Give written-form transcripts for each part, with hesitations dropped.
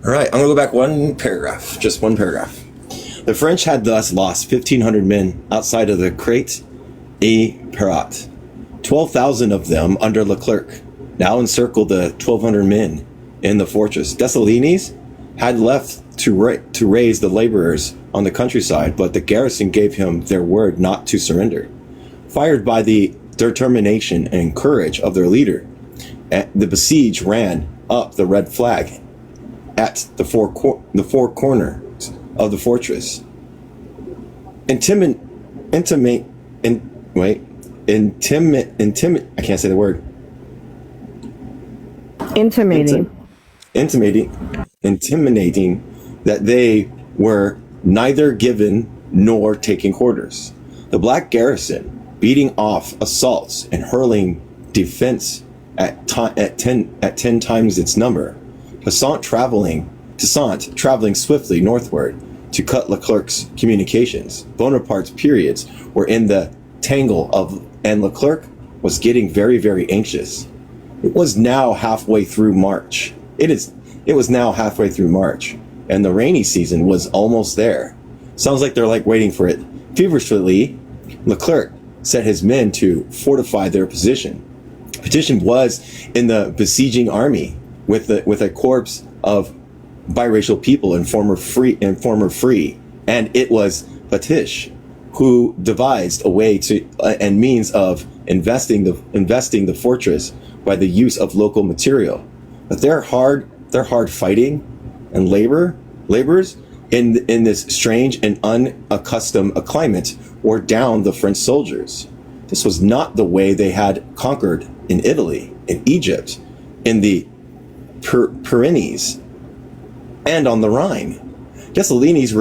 All right, I'm going to go back one paragraph, just one paragraph. The French had thus lost 1,500 men outside of the Crête et Perret, 12,000 of them under Leclerc. Now encircled the 1,200 men in the fortress. Dessalines had left to raise the laborers on the countryside, but the garrison gave him their word not to surrender. Fired by the determination and courage of their leader, the besieged ran up the red flag at the four corners of the fortress. I can't say the word. Intimidating that they were neither given nor taking quarters. The black garrison beating off assaults and hurling defense at 10 times its number. Toussaint traveling swiftly northward to cut Leclerc's communications. Bonaparte's periods were in the tangle and Leclerc was getting very, very anxious. It was now halfway through March. It was now halfway through March, and the rainy season was almost there. Sounds like they're like waiting for it. Feverishly, Leclerc set his men to fortify their position. Petition was in the besieging army with a corps of biracial people and former free, and it was Patish who devised a way to and means of investing the fortress by the use of local material. But their hard fighting and labors in this strange and unaccustomed climate wore down the French soldiers. This was not the way they had conquered in Italy, in Egypt, in the Pyrenees, and on the Rhine. Dessalines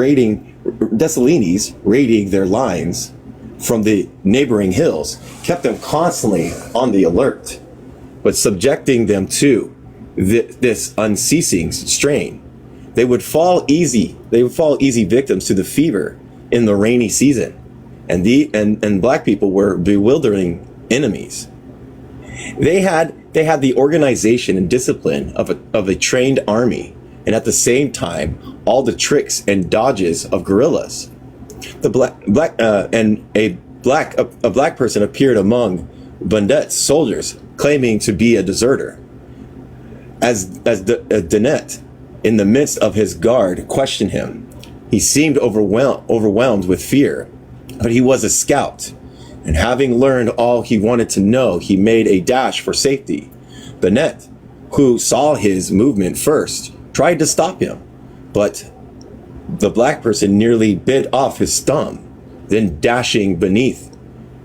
raiding their lines from the neighboring hills kept them constantly on the alert, but subjecting them to this unceasing strain. They would fall easy victims to the fever in the rainy season, and black people were bewildering enemies. They had the organization and discipline of a trained army, and at the same time all the tricks and dodges of guerrillas. A black person appeared among Bandet's soldiers, claiming to be a deserter. As Denet, in the midst of his guard, questioned him, he seemed overwhelmed with fear, but he was a scout, and having learned all he wanted to know, he made a dash for safety. Denet, who saw his movement first, tried to stop him, but the black person nearly bit off his thumb. Then dashing beneath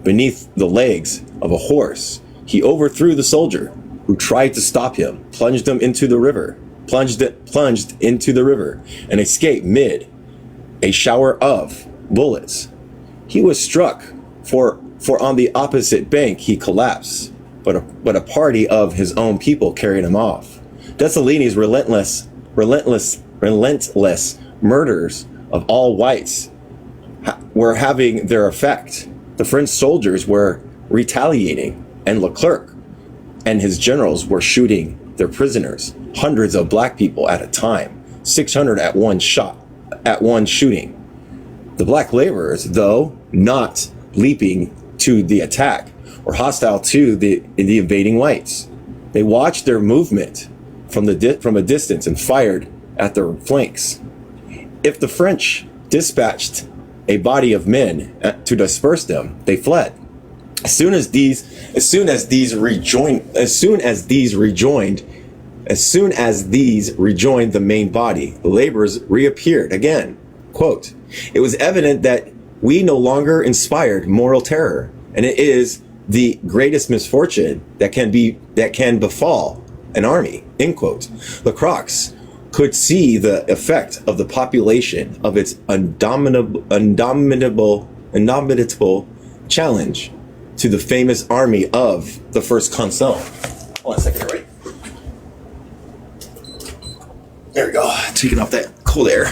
the legs of a horse, he overthrew the soldier who tried to stop him, plunged into the river, and escaped mid a shower of bullets. He was struck, for on the opposite bank he collapsed, but a party of his own people carried him off. Dessalines' relentless murders of all whites were having their effect. The French soldiers were retaliating, and Leclerc and his generals were shooting their prisoners, hundreds of black people at a time, 600 at one shooting. The black laborers, though not leaping to the attack, were hostile to the invading whites. They watched their movement from a distance and fired at their flanks. If the French dispatched a body of men to disperse them, they fled. As soon as these rejoined the main body, the laborers reappeared again. Quote, "It was evident that we no longer inspired moral terror, and it is the greatest misfortune that can befall an army." End quote. Leclerc could see the effect of the population of its indomitable challenge to the famous army of the first consul. Hold on a second, right? There we go. Taking off that cold air.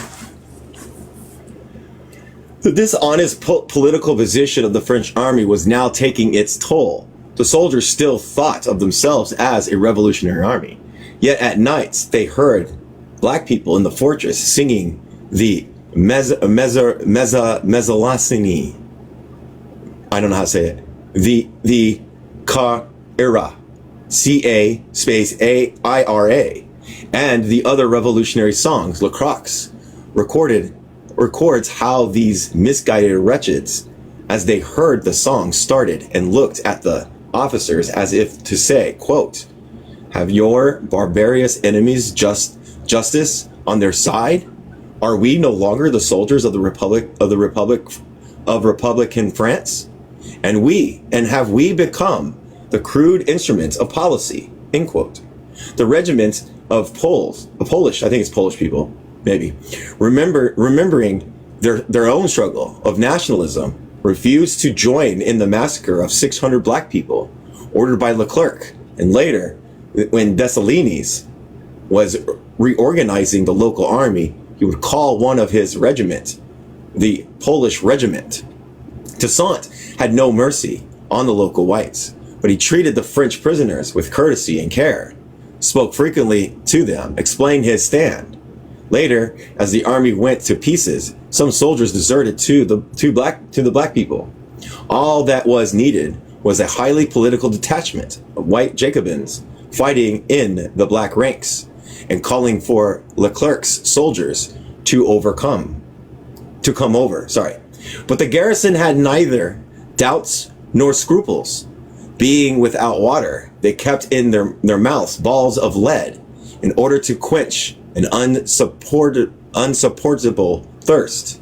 The dishonest political position of the French army was now taking its toll. The soldiers still thought of themselves as a revolutionary army. Yet at nights they heard black people in the fortress singing the Mezzalasini. I don't know how to say it. The Ka-ira, C-A space A-I-R-A, and the other revolutionary songs. Lacroix records how these misguided wretches, as they heard the song started and looked at the officers as if to say, quote, "Have your barbarous enemies justice on their side? Are we no longer the soldiers of the Republican France? And have we become the crude instruments of policy?" End quote. The regiment of Polish, I think it's Polish people, maybe, remembering their own struggle of nationalism, refused to join in the massacre of 600 black people ordered by Leclerc. And later, when Dessalines was reorganizing the local army, he would call one of his regiment the Polish regiment. Toussaint had no mercy on the local whites, but he treated the French prisoners with courtesy and care, spoke frequently to them, explained his stand. Later, as the army went to pieces, some soldiers deserted to the black people. All that was needed was a highly political detachment of white Jacobins fighting in the black ranks and calling for Leclerc's soldiers to come over. But the garrison had neither doubts nor scruples. Being without water, they kept in their mouths balls of lead in order to quench an unsupportable thirst.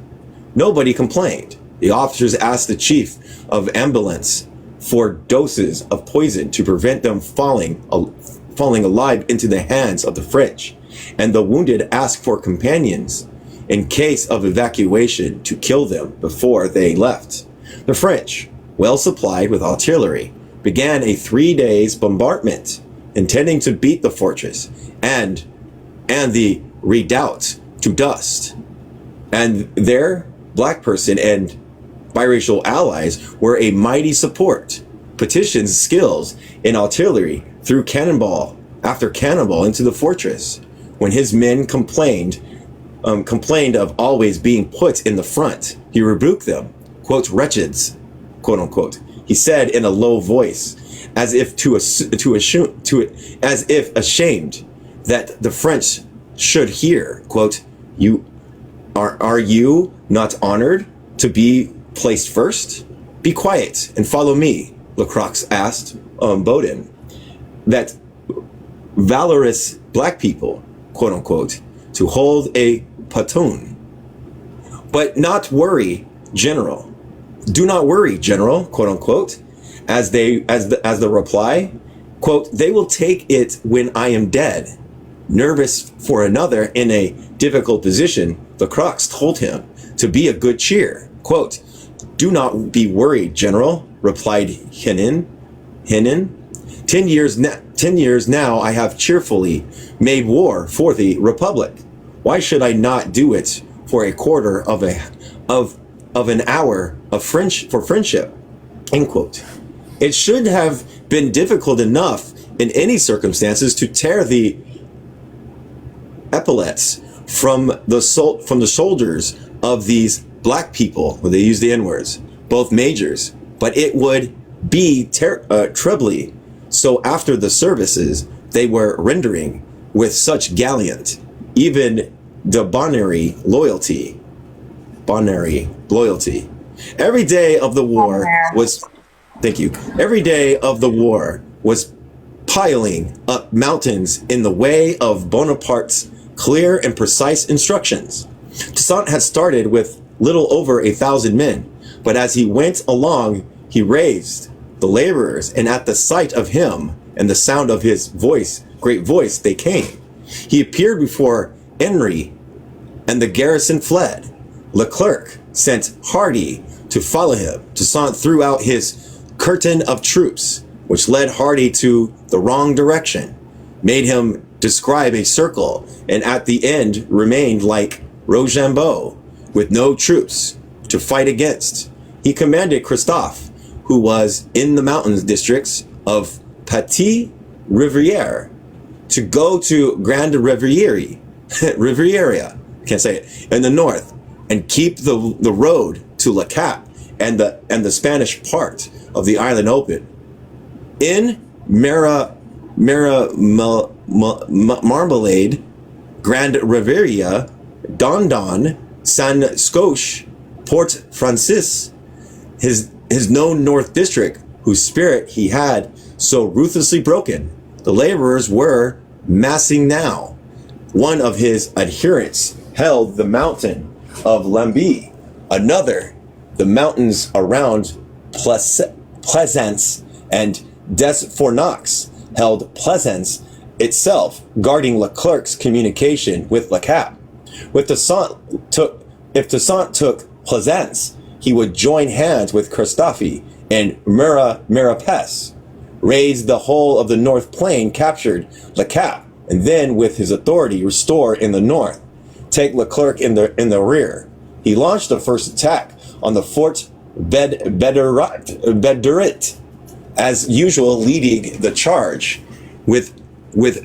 Nobody complained. The officers asked the chief of ambulance for doses of poison to prevent them falling alive into the hands of the French, and the wounded asked for companions in case of evacuation to kill them before they left. The French, well supplied with artillery, began a 3 days bombardment, intending to beat the fortress and the redoubt to dust. And their black person and biracial allies were a mighty support. Petition's skills in artillery threw cannonball after cannonball into the fortress. When his men complained of always being put in the front, he rebuked them, quote, "wretches," quote unquote. He said in a low voice, as if ashamed that the French should hear, quote, Are you not honored to be placed first? Be quiet and follow me," Lacroix asked Bowden, that valorous black people, quote unquote, to hold a platoon. "But not worry, General. Do not worry, General," quote unquote, as the reply, quote, "They will take it when I am dead." Nervous for another in a difficult position, Lacroix told him to be of good cheer. Quote, "Do not be worried, General," replied Henin. 10 years now I have cheerfully made war for the Republic. Why should I not do it for a quarter of an hour for friendship?" End quote. It should have been difficult enough in any circumstances to tear the epaulets from the shoulders of these black people, when they use the N-words, both majors, but it would be trebly so after the services they were rendering with such gallant, even debonair loyalty. Every day of the war was, thank you, every day of the war was piling up mountains in the way of Bonaparte's clear and precise instructions. Toussaint had started with little over 1,000 men, but as he went along, he raised the laborers, and at the sight of him and the sound of his great voice, they came. He appeared before Henry, and the garrison fled. Leclerc sent Hardy to follow him. Toussaint threw out his curtain of troops, which led Hardy to the wrong direction, made him describe a circle, and at the end remained like Rochambeau, with no troops to fight against. He commanded Christophe, who was in the mountains districts of Petit Riviere, to go to Grande Riviere Riviera, can't say it, in the north, and keep the road to Le Cap and the Spanish part of the island open. In Marmalade, Grand Riviera, Don, San Scoche, Port Francis, his known North District, whose spirit he had so ruthlessly broken. The laborers were massing now. One of his adherents held the mountain of Lambi, another the mountains around Plaisance, and Desfournax held Plaisance itself, guarding Leclerc's communication with Le Cap. If Toussaint took Plaisance, he would join hands with Christophe and Marapes, raise the whole of the North Plain, captured Le Cap, and then, with his authority, restore in the north, take Leclerc in the rear. He launched the first attack on the Fort Bederet, as usual, leading the charge with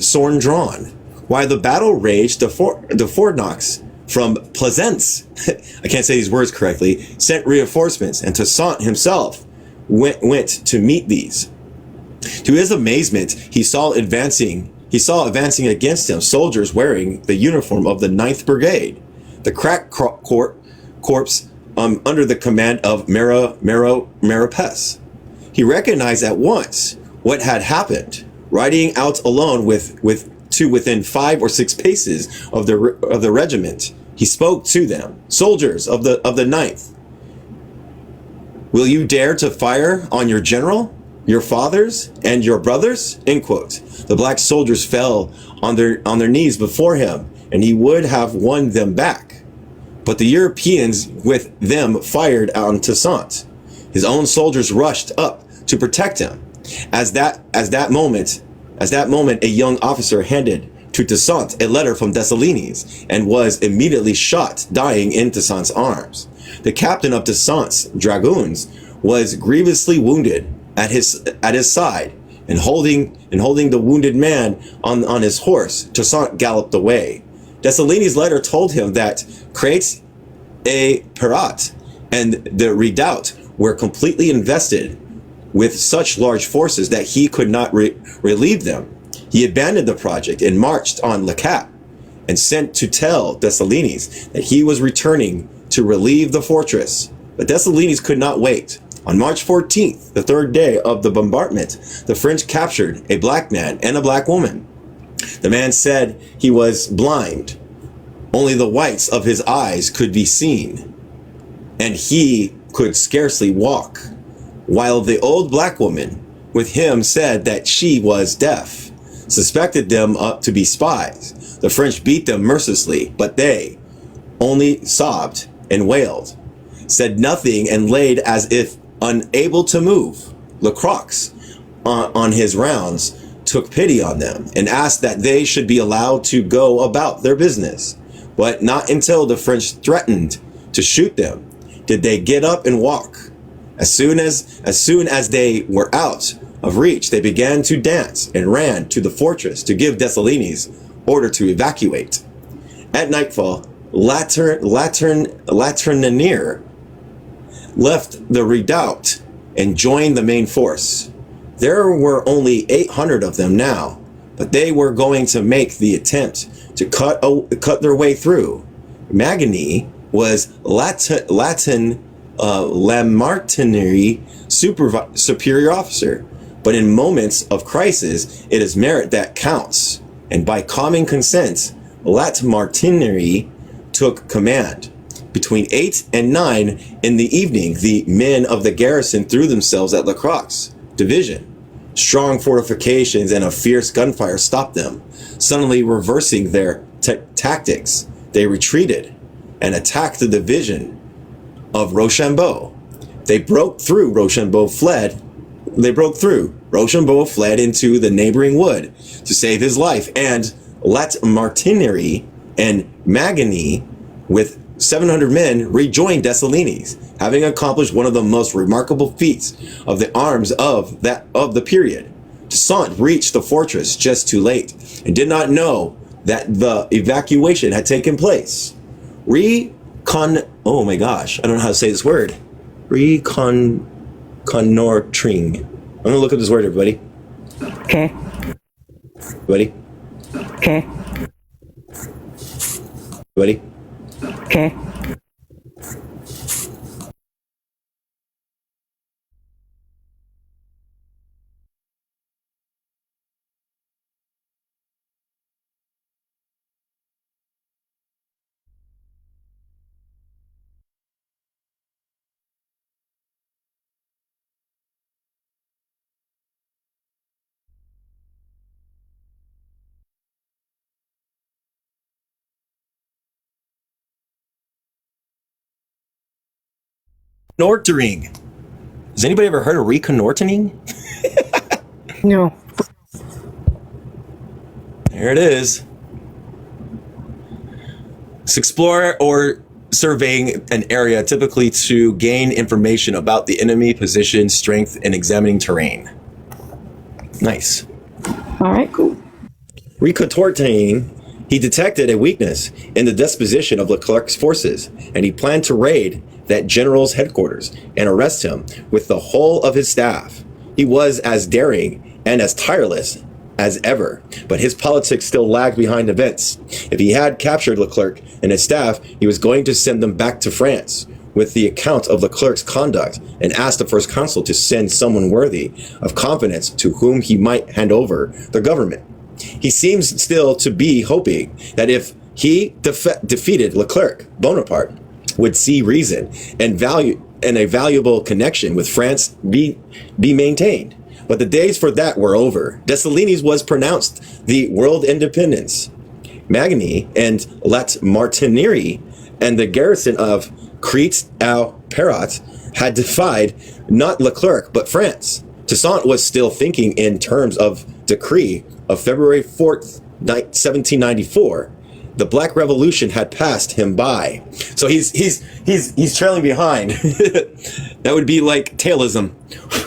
sword drawn, while the battle raged. The Fornox from Plaisance, I can't say these words correctly, sent reinforcements, and Toussaint himself went to meet these. To his amazement, he saw advancing against him soldiers wearing the uniform of the 9th Brigade, the crack corps under the command of Marapes. He recognized at once what had happened. Riding out alone to within 5 or 6 paces of the regiment, he spoke to them. Soldiers of the 9th, will you dare to fire on your general, your fathers, and your brothers? End quote. The black soldiers fell on their knees before him, and he would have won them back. But the Europeans with them fired on Toussaint. His own soldiers rushed up to protect him. As that moment, a young officer handed to Toussaint a letter from Dessalines, and was immediately shot, dying in Toussaint's arms. The captain of Toussaint's dragoons was grievously wounded at his side, and holding the wounded man on his horse, Toussaint galloped away. Dessalines' letter told him that Crête et Perrat and the redoubt were completely invested with such large forces that he could not relieve them. He abandoned the project and marched on Le Cap, and sent to tell Dessalines that he was returning to relieve the fortress. But Dessalines could not wait. On March 14th, the 3rd day of the bombardment, the French captured a black man and a black woman. The man said he was blind. Only the whites of his eyes could be seen, and he could scarcely walk, while the old black woman with him said that she was deaf, suspected them to be spies. The French beat them mercilessly, but they only sobbed and wailed, said nothing, and laid as if unable to move. Lecroix, on his rounds, took pity on them and asked that they should be allowed to go about their business. But not until the French threatened to shoot them did they get up and walk. As soon as they were out of reach, they began to dance and ran to the fortress to give Dessalines order to evacuate. At nightfall, Laternanier left the redoubt and joined the main force. There were only 800 of them now, but they were going to make the attempt to cut their way through. Magny was Lamartiniere superior officer, but in moments of crisis, it is merit that counts, and by common consent, Lamartiniere took command. Between 8 and 9 in the evening, the men of the garrison threw themselves at Lecroix's division. Strong fortifications and a fierce gunfire stopped them. Suddenly reversing their tactics, they retreated and attacked the division of Rochambeau. They broke through. Rochambeau fled into the neighboring wood to save his life, and Lamartiniere and Magny, with 700 men, rejoined Dessalines, having accomplished one of the most remarkable feats of the arms of the period. Toussaint reached the fortress just too late, and did not know that the evacuation had taken place. Oh my gosh, I don't know how to say this word. Reconnoitering. I'm gonna look up this word, everybody. Okay. Ready? Okay. Ready? Okay. Reconnoitering. Has anybody ever heard of reconnoitering? No. There it is. It's explore or surveying an area, typically to gain information about the enemy position, strength, and examining terrain. Nice. All right, cool. Reconnoitering, he detected a weakness in the disposition of Leclerc's forces, and he planned to raid that general's headquarters and arrest him with the whole of his staff. He was as daring and as tireless as ever, but his politics still lagged behind events. If he had captured Leclerc and his staff, he was going to send them back to France with the account of Leclerc's conduct and ask the First Consul to send someone worthy of confidence to whom he might hand over the government. He seems still to be hoping that if he defeated Leclerc, Bonaparte would see reason and value and a valuable connection with France be maintained. But the days for that were over. Dessalines was pronounced the world independence. Magny and La Martiniere and the garrison of Crête-au-Perret had defied not Leclerc but France. Toussaint was still thinking in terms of decree of February 4th, 1794. The Black Revolution had passed him by. So he's trailing behind. That would be like tailism.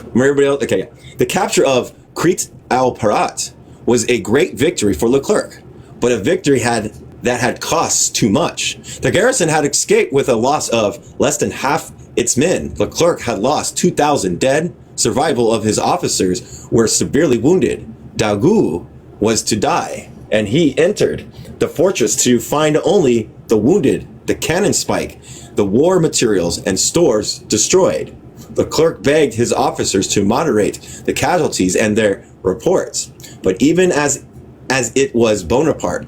Everybody else, okay. The capture of Crête-au-Perret was a great victory for Leclerc, but a victory that had cost too much. The garrison had escaped with a loss of less than half its men. Leclerc had lost 2,000 dead. Survival of his officers were severely wounded. Dagout was to die, and he entered the fortress to find only the wounded, the cannon spike, the war materials and stores destroyed. Leclerc begged his officers to moderate the casualties and their reports, but even as it was, Bonaparte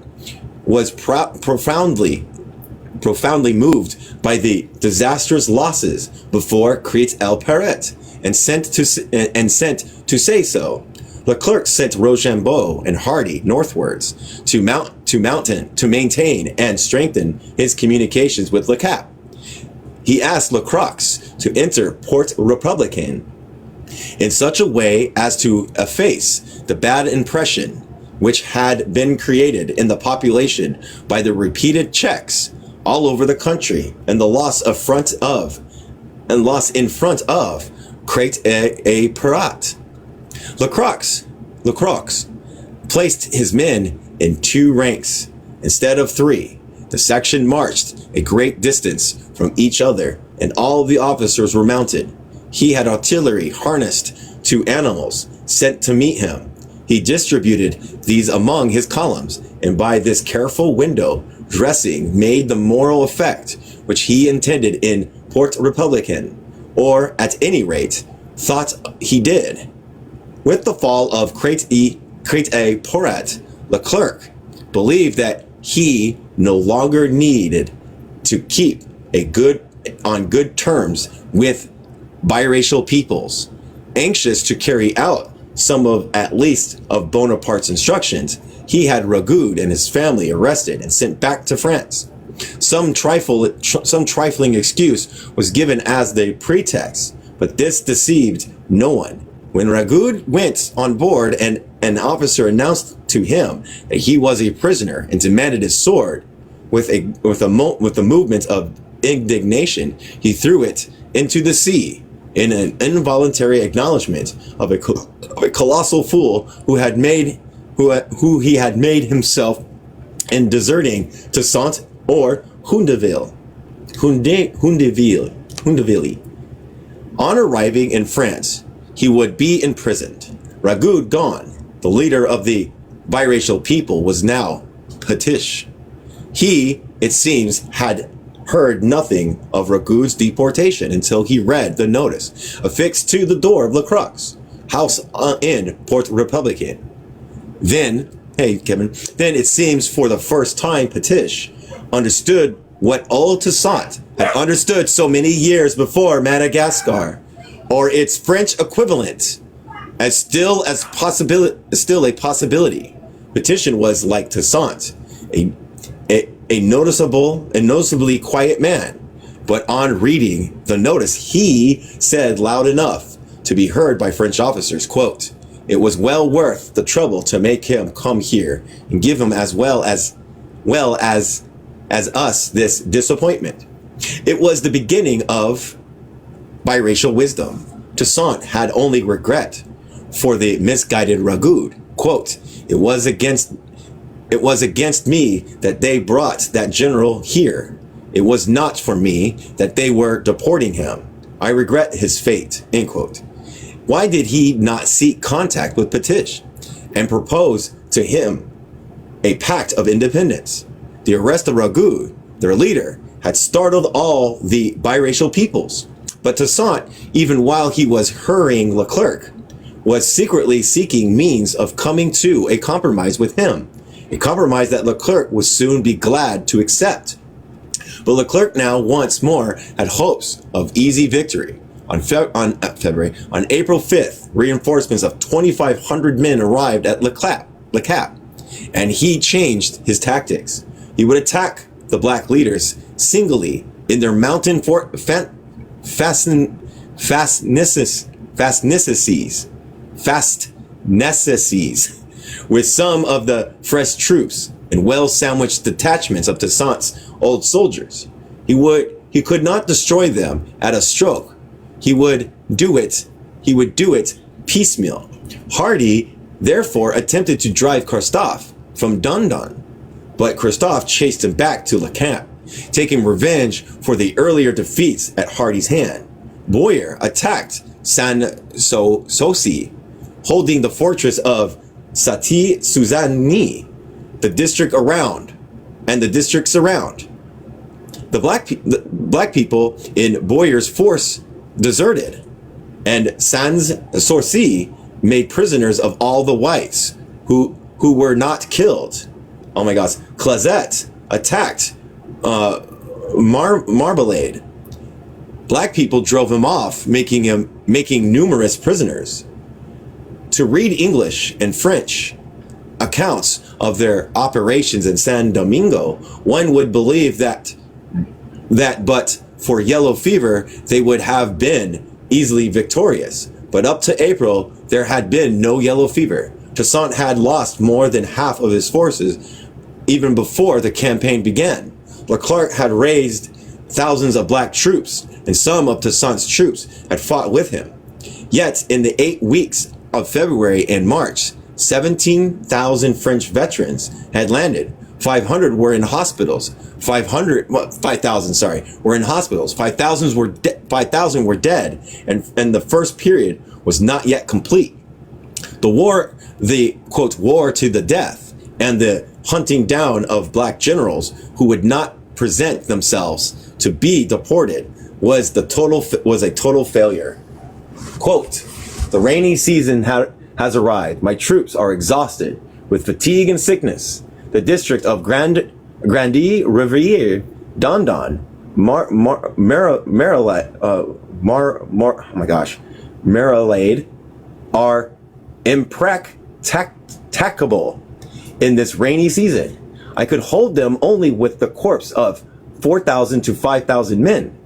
was profoundly moved by the disastrous losses before Crête-au-Perret and sent to say so. Leclerc sent Rochambeau and Hardy northwards to maintain and strengthen his communications with Le Cap. He asked Lacroix to enter Port Republican in such a way as to efface the bad impression which had been created in the population by the repeated checks all over the country and the loss in front of Crête-au-Perret. Lacroix placed his men in 2 ranks instead of 3. The section marched a great distance from each other, and all the officers were mounted. He had artillery harnessed to animals sent to meet him. He distributed these among his columns, and by this careful window dressing made the moral effect which he intended in Port Republican, or at any rate thought he did. With the fall of Crête-au-Perret, Leclerc believed that he no longer needed to keep on good terms with biracial peoples. Anxious to carry out at least of Bonaparte's instructions, he had Ragout and his family arrested and sent back to France. Some trifling excuse was given as the pretext, but this deceived no one. When Ragout went on board and an officer announced to him that he was a prisoner and demanded his sword, with a movement of indignation, he threw it into the sea in an involuntary acknowledgement of a colossal fool who he had made himself and deserting to Saint or Hundeville. On arriving in France, he would be imprisoned. Ragout gone, the leader of the biracial people was now Petish. He, it seems, had heard nothing of Ragout's deportation until he read the notice affixed to the door of Lacroix house in Port Republican. Then, hey Kevin, then it seems for the first time Petish understood what old Toussaint had understood so many years before Madagascar, or its French equivalent, as still a possibility. Petition was like Toussaint, a noticeably quiet man, but on reading the notice, he said loud enough to be heard by French officers, quote, "It was well worth the trouble to make him come here and give him as well as us this disappointment." It was the beginning of biracial wisdom. Toussaint had only regret for the misguided Ragout. Quote, it was against me that they brought that general here. It was not for me that they were deporting him. I regret his fate, end quote. Why did he not seek contact with Petish and propose to him a pact of independence? The arrest of Ragout, their leader, had startled all the biracial peoples. But Toussaint, even while he was hurrying Leclerc, was secretly seeking means of coming to a compromise with him, a compromise that Leclerc would soon be glad to accept. But Leclerc now once more had hopes of easy victory. On April 5th, reinforcements of 2,500 men arrived at Le Cap, and he changed his tactics. He would attack the black leaders singly in their mountain fastnesses with some of the fresh troops and well-sandwiched detachments of Toussaint's old soldiers. He could not destroy them at a stroke. He would do it piecemeal. Hardy therefore attempted to drive Christophe from Dundon, but Christophe chased him back to Le Camp, taking revenge for the earlier defeats at Hardy's hand. Boyer attacked Soucy, holding the fortress of Sati-Suzanne, the districts around. The black people in Boyer's force deserted, and Sans-Souci made prisoners of all the whites who were not killed. Oh my gosh. Clazette attacked Marmalade. Black people drove him off, making numerous prisoners. To read English and French accounts of their operations in San Domingo, one would believe that but for yellow fever, they would have been easily victorious. But up to April, there had been no yellow fever. Toussaint had lost more than half of his forces even before the campaign began. Leclerc had raised thousands of black troops, and some of Toussaint's troops had fought with him. Yet, in the 8 weeks of February and March, 17,000 French veterans had landed. 500 were in hospitals. 5,000 were in hospitals. 5,000 were dead, and the first period was not yet complete. The quote, war to the death and the hunting down of black generals who would not present themselves to be deported was a total failure. Quote, the rainy season has arrived. My troops are exhausted with fatigue and sickness. The district of Grandi Riviere, Dondon, Marmalade are impracticable in this rainy season. I could hold them only with the corpse of 4,000 to 5,000 men.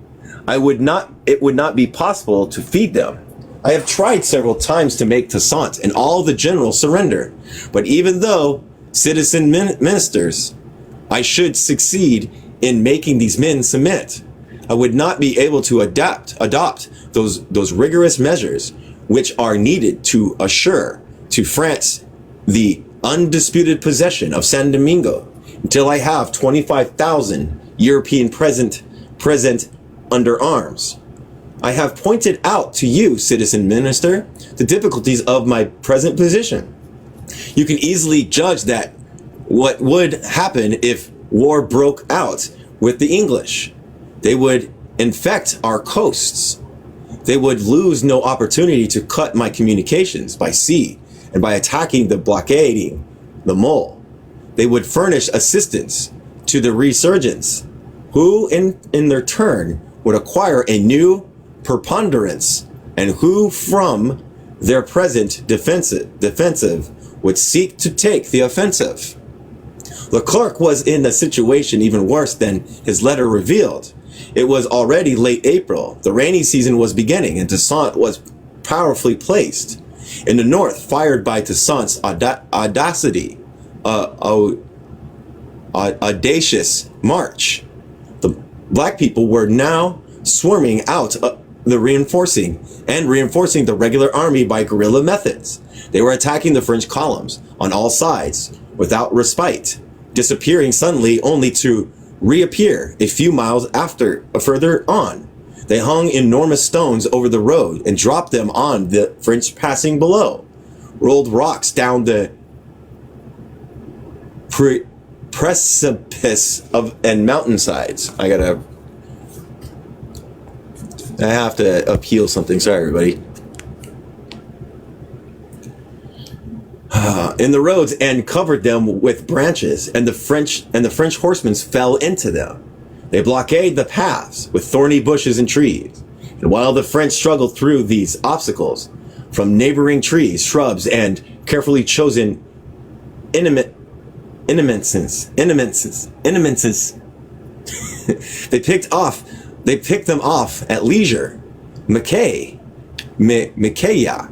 It would not be possible to feed them. I have tried several times to make Toussaint and all the generals surrender, but even though citizen ministers, I should succeed in making these men submit, I would not be able to adopt those rigorous measures which are needed to assure to France the undisputed possession of San Domingo until I have 25,000 European present under arms. I have pointed out to you, citizen minister, the difficulties of my present position. You can easily judge that what would happen if war broke out with the English. They would infect our coasts. They would lose no opportunity to cut my communications by sea and by attacking the blockading the mole. They would furnish assistance to the resurgents, who in their turn would acquire a new preponderance, and who from their present defensive would seek to take the offensive. Leclerc was in a situation even worse than his letter revealed. It was already late April. The rainy season was beginning, and Toussaint was powerfully placed in the north, fired by Toussaint's audacious march. The black people were now swarming out reinforcing the regular army by guerrilla methods. They were attacking the French columns on all sides without respite, disappearing suddenly only to reappear a few miles further on. They hung enormous stones over the road and dropped them on the French passing below, rolled rocks down the precipice and mountainsides. I have to appeal something. Sorry, everybody. In the roads, and covered them with branches, and the French horsemen fell into them. They blockaded the paths with thorny bushes and trees. And while the French struggled through these obstacles from neighboring trees, shrubs, and carefully chosen eminences, they picked them off at leisure. Micaya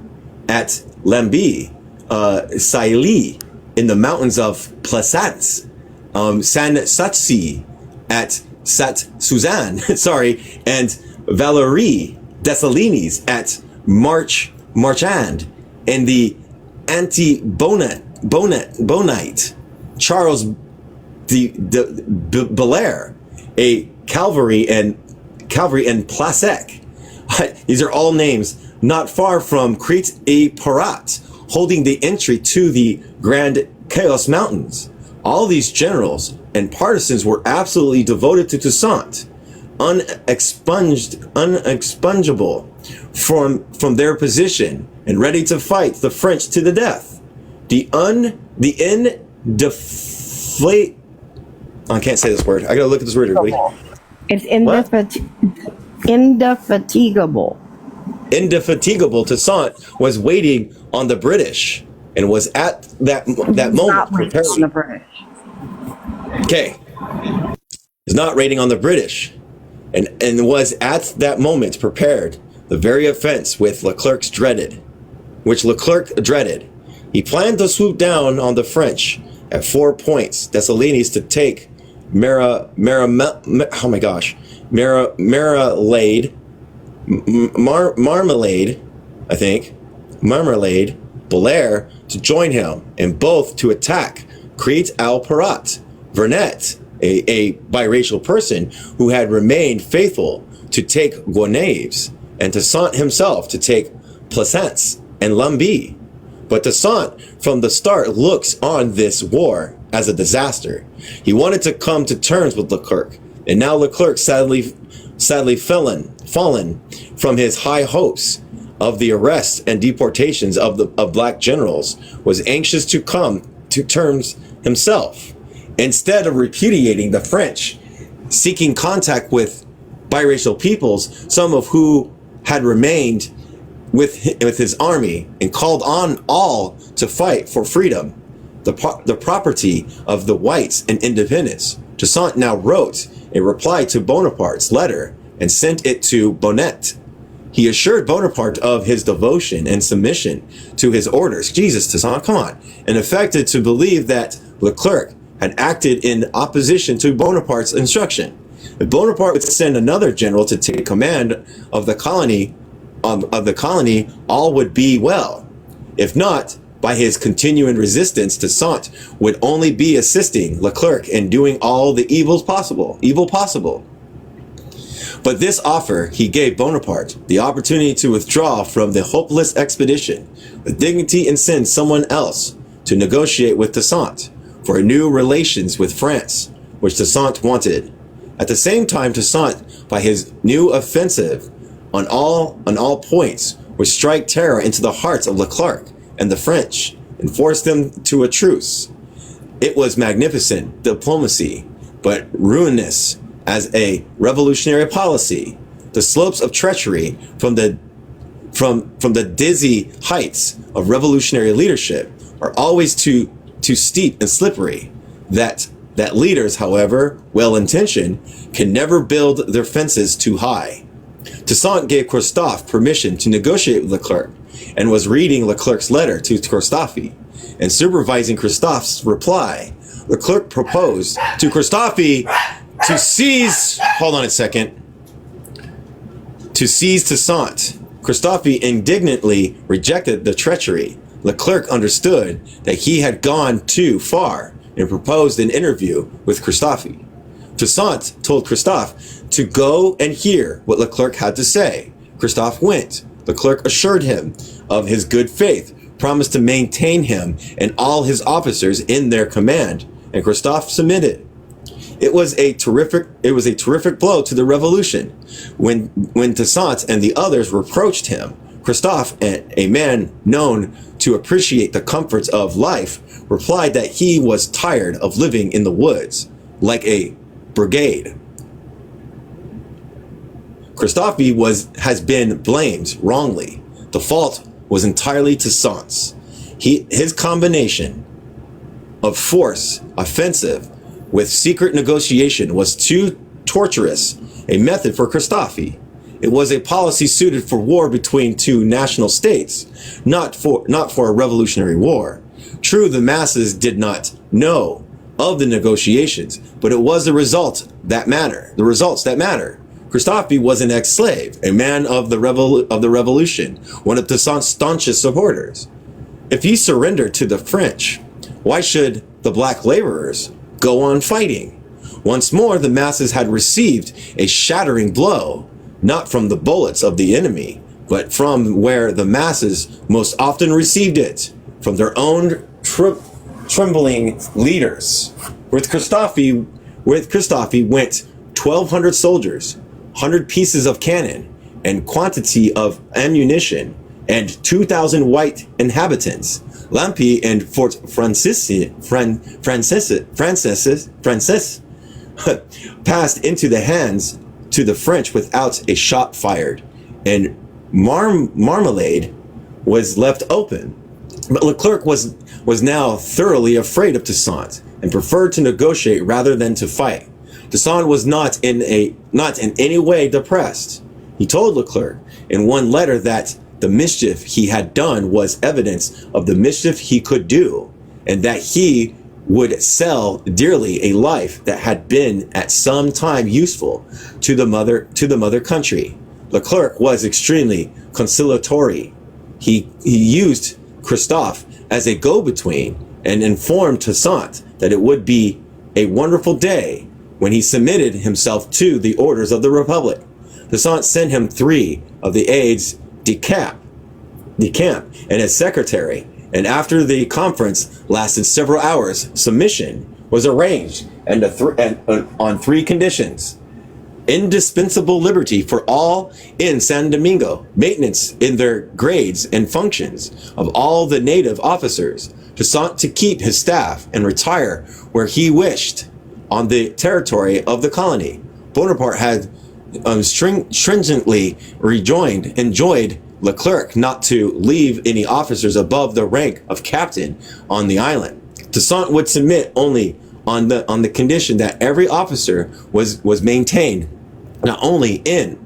at Lambi, Sailly in the mountains of Plassans, San-Satsi at Sat-Suzanne, and Valérie Dessalines at Marchand, and the Bonite, Charles de Belair, a cavalry and Plasek. These are all names not far from Crete-et-Parat, holding the entry to the Grand Chaos Mountains. All these generals and partisans were absolutely devoted to Toussaint, unexpungible from their position, and ready to fight the French to the death. I can't say this word. I gotta look at this word, everybody. It's indefatigable. Indefatigable Toussaint was waiting on the British, and was at that moment preparing. On the British. Okay, is not raiding on the British, and was at that moment prepared the very offense which Leclerc dreaded. He planned to swoop down on the French at 4 points. Dessalines to take Marmalade, Belair to join him, and both to attack Crete-al-Parat. Vernet, a biracial person who had remained faithful to take Gonaves, and Toussaint himself to take Plassans and Lambi. But Toussaint from the start looks on this war as a disaster. He wanted to come to terms with Leclerc, and now Leclerc sadly fallen from his high hopes of the arrests and deportations of black generals, was anxious to come to terms himself. Instead of repudiating the French, seeking contact with biracial peoples, some of who had remained with his army, and called on all to fight for freedom, the property of the whites and independence, Toussaint now wrote a reply to Bonaparte's letter and sent it to Bonnet. He assured Bonaparte of his devotion and submission to his orders. Jesus, Toussaint, come on. And affected to believe that Leclerc had acted in opposition to Bonaparte's instruction. If Bonaparte would send another general to take command of the colony, all would be well. If not, by his continuing resistance, Toussaint would only be assisting Leclerc in doing all the evil possible. But this offer he gave Bonaparte the opportunity to withdraw from the hopeless expedition with dignity and send someone else to negotiate with Toussaint for new relations with France, which Toussaint wanted. At the same time, Toussaint, by his new offensive on all points, would strike terror into the hearts of Leclerc and the French and force them to a truce. It was magnificent diplomacy, but ruinous as a revolutionary policy. The slopes of treachery from the dizzy heights of revolutionary leadership are always too steep and slippery. That leaders, however well-intentioned, can never build their fences too high. Toussaint gave Christophe permission to negotiate with Leclerc and was reading Leclerc's letter to Christophe and supervising Christophe's reply. Leclerc proposed to Christophe to seize Toussaint. Christophe indignantly rejected the treachery. Leclerc understood that he had gone too far and proposed an interview with Christophe. Toussaint told Christophe to go and hear what Leclerc had to say. Christophe went. Leclerc assured him of his good faith, promised to maintain him and all his officers in their command, and Christophe submitted. It was a terrific blow to the revolution. When Toussaint and the others reproached him, Christophe, a man known to appreciate the comforts of life, replied that he was tired of living in the woods like a brigade. Christophe has been blamed wrongly. The fault was entirely Toussaint's. His combination of force, offensive, with secret negotiation was too tortuous a method for Christophe. It was a policy suited for war between two national states, not for a revolutionary war. True, the masses did not know of the negotiations, but it was the results that matter. Christophe was an ex-slave, a man of the revolution, one of Toussaint's staunchest supporters. If he surrendered to the French, why should the black laborers go on fighting? Once more, the masses had received a shattering blow, not from the bullets of the enemy, but from where the masses most often received it, from their own trembling leaders. With Christophe went 1,200 soldiers, 100 pieces of cannon, and quantity of ammunition, and 2,000 white inhabitants. Lampi and Fort Francis passed into the hands to the French without a shot fired, and Marmalade was left open. But Leclerc was now thoroughly afraid of Toussaint and preferred to negotiate rather than to fight. Toussaint was not in any way depressed. He told Leclerc in one letter that the mischief he had done was evidence of the mischief he could do, and that he would sell dearly a life that had been at some time useful to the mother country. Leclerc was extremely conciliatory. He used Christophe as a go-between and informed Toussaint that it would be a wonderful day when he submitted himself to the orders of the Republic. Toussaint sent him 3 of the aides de camp and his secretary, and after the conference lasted several hours, submission was arranged and on 3 conditions: indispensable liberty for all in San Domingo, maintenance in their grades and functions of all the native officers, Toussaint to keep his staff and retire where he wished on the territory of the colony. Bonaparte had stringently enjoined Leclerc not to leave any officers above the rank of captain on the island. Toussaint would submit only on the condition that every officer was maintained not only in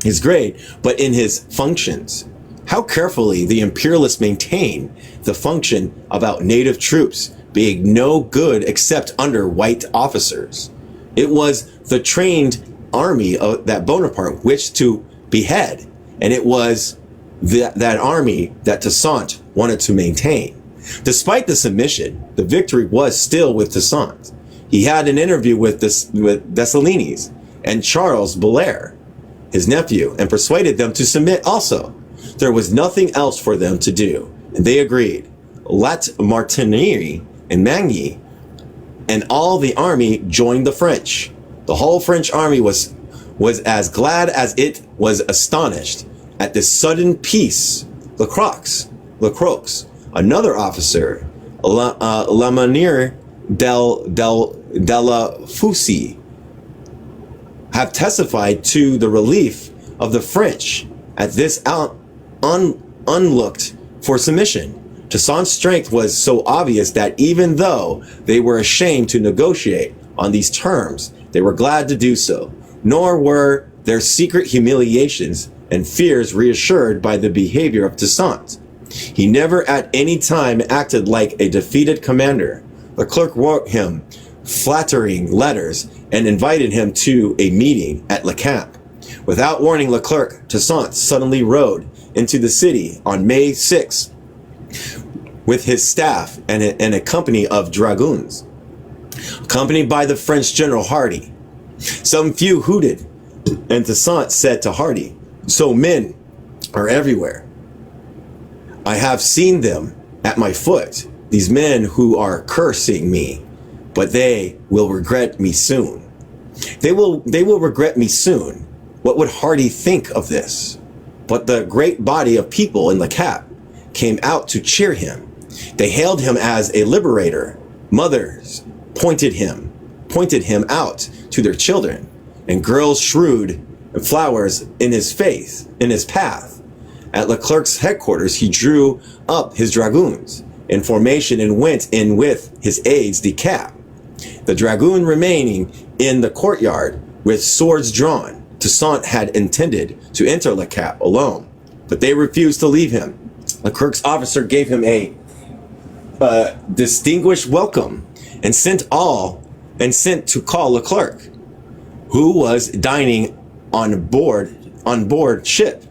his grade but in his functions. How carefully the imperialists maintained the function about native troops being no good except under white officers. It was the trained army that Bonaparte wished to behead, and it was that army that Toussaint wanted to maintain. Despite the submission, the victory was still with Toussaint. He had an interview with Dessalines and Charles Belair, his nephew, and persuaded them to submit also. There was nothing else for them to do, and they agreed. Lat Martiniere and Magny and all the army joined the French. The whole French army was as glad as it was astonished at this sudden peace. Lacroix, another officer, Lamanier della Fusi, have testified to the relief of the French at this unlooked for submission. Toussaint's strength was so obvious that even though they were ashamed to negotiate on these terms, they were glad to do so, nor were their secret humiliations and fears reassured by the behavior of Toussaint. He never at any time acted like a defeated commander. The clerk wrote him flattering letters and invited him to a meeting at Le Camp. Without warning Leclerc, Toussaint suddenly rode into the city on May 6 with his staff and a company of dragoons, accompanied by the French General Hardy. Some few hooted, and Toussaint said to Hardy, "So men are everywhere. I have seen them at my foot, these men who are cursing me, but they will regret me soon. They will regret me soon. What would Hardy think of this?" But the great body of people in the Cap came out to cheer him. They hailed him as a liberator. Mothers pointed him out to their children, and girls strewed flowers in his path. At Leclerc's headquarters, he drew up his dragoons in formation and went in with his aides de camp. The dragoon remaining in the courtyard with swords drawn. Toussaint had intended to enter Le Cap alone, but they refused to leave him. Leclerc's officer gave him a distinguished welcome and sent to call Leclerc, who was dining on board ship.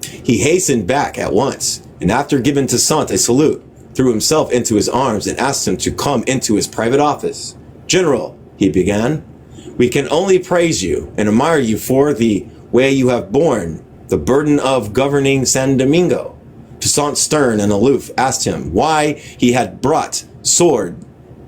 He hastened back at once, and after giving Toussaint a salute, threw himself into his arms and asked him to come into his private office. "General," he began, "we can only praise you and admire you for the way you have borne the burden of governing San Domingo." Toussaint, stern and aloof, asked him why he had brought sword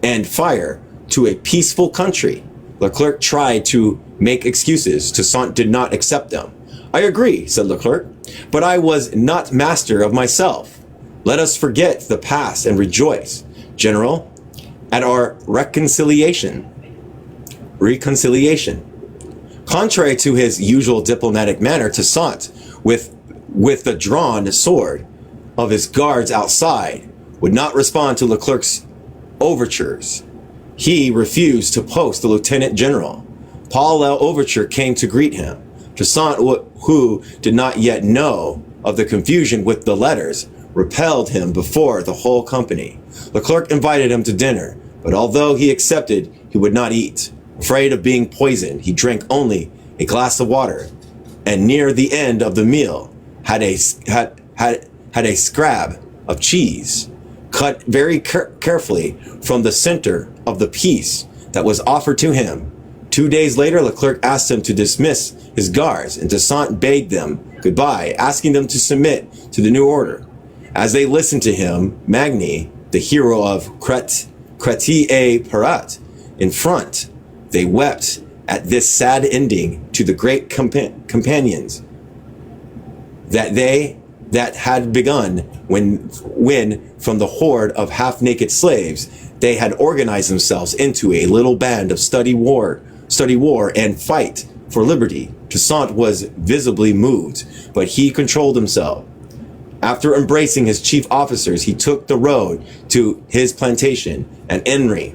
and fire to a peaceful country. Leclerc tried to make excuses. Toussaint did not accept them. "I agree," said Leclerc, "but I was not master of myself. Let us forget the past and rejoice, General, at our reconciliation. Contrary to his usual diplomatic manner, Toussaint, with the drawn sword of his guards outside, would not respond to Leclerc's overtures. He refused to post the lieutenant general. Paul Overture came to greet him. Toussaint, who did not yet know of the confusion with the letters, repelled him before the whole company. Leclerc invited him to dinner, but although he accepted, he would not eat. Afraid of being poisoned, he drank only a glass of water, and near the end of the meal had a scrap of cheese, cut very carefully from the center of the piece that was offered to him. 2 days later, Leclerc asked him to dismiss his guards, and Toussaint bade them goodbye, asking them to submit to the new order. As they listened to him, Magny, the hero of Créteil-Parat, in front, they wept at this sad ending to the great companions that had begun when from the horde of half-naked slaves they had organized themselves into a little band of study war and fight for liberty. Toussaint was visibly moved, but he controlled himself. After embracing his chief officers, he took the road to his plantation, and Henry,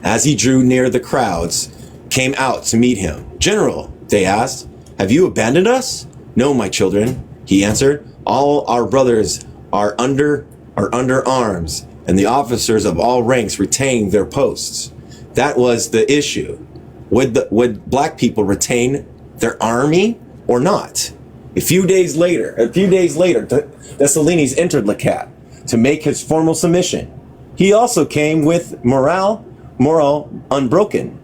as he drew near, the crowds came out to meet him. "General," they asked, "have you abandoned us?" "No, my children," he answered. "All our brothers are under arms, and the officers of all ranks retain their posts." That was the issue. Would black people retain their army or not? A few days later, Dessalines entered Le Cap. to make his formal submission. He also came with morale unbroken.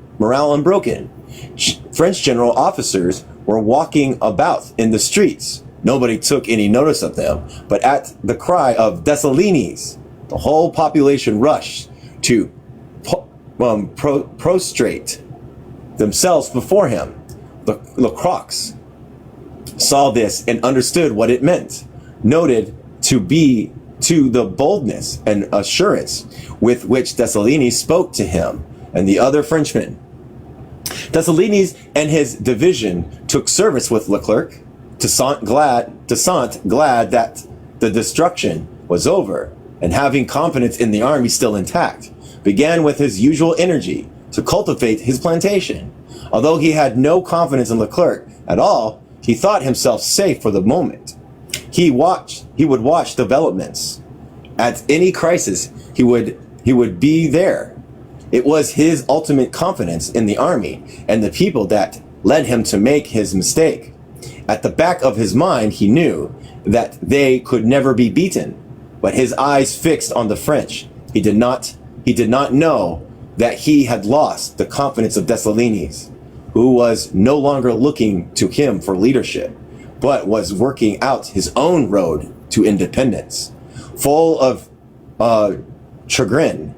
French general officers were walking about in the streets. Nobody took any notice of them, but at the cry of Dessalines, the whole population rushed to prostrate themselves before him. The Croix saw this and understood what it meant, noted to the boldness and assurance with which Dessalines spoke to him and the other Frenchmen. Dessalines and his division took service with Leclerc. Toussaint, glad that the destruction was over, and having confidence in the army still intact, began with his usual energy to cultivate his plantation. Although he had no confidence in Leclerc at all, he thought himself safe for the moment. He would watch developments. At any crisis, he would be there. It was his ultimate confidence in the army and the people that led him to make his mistake. At the back of his mind, he knew that they could never be beaten, but his eyes fixed on the French. He did not know that he had lost the confidence of Dessalines, who was no longer looking to him for leadership, but was working out his own road to independence. Full of chagrin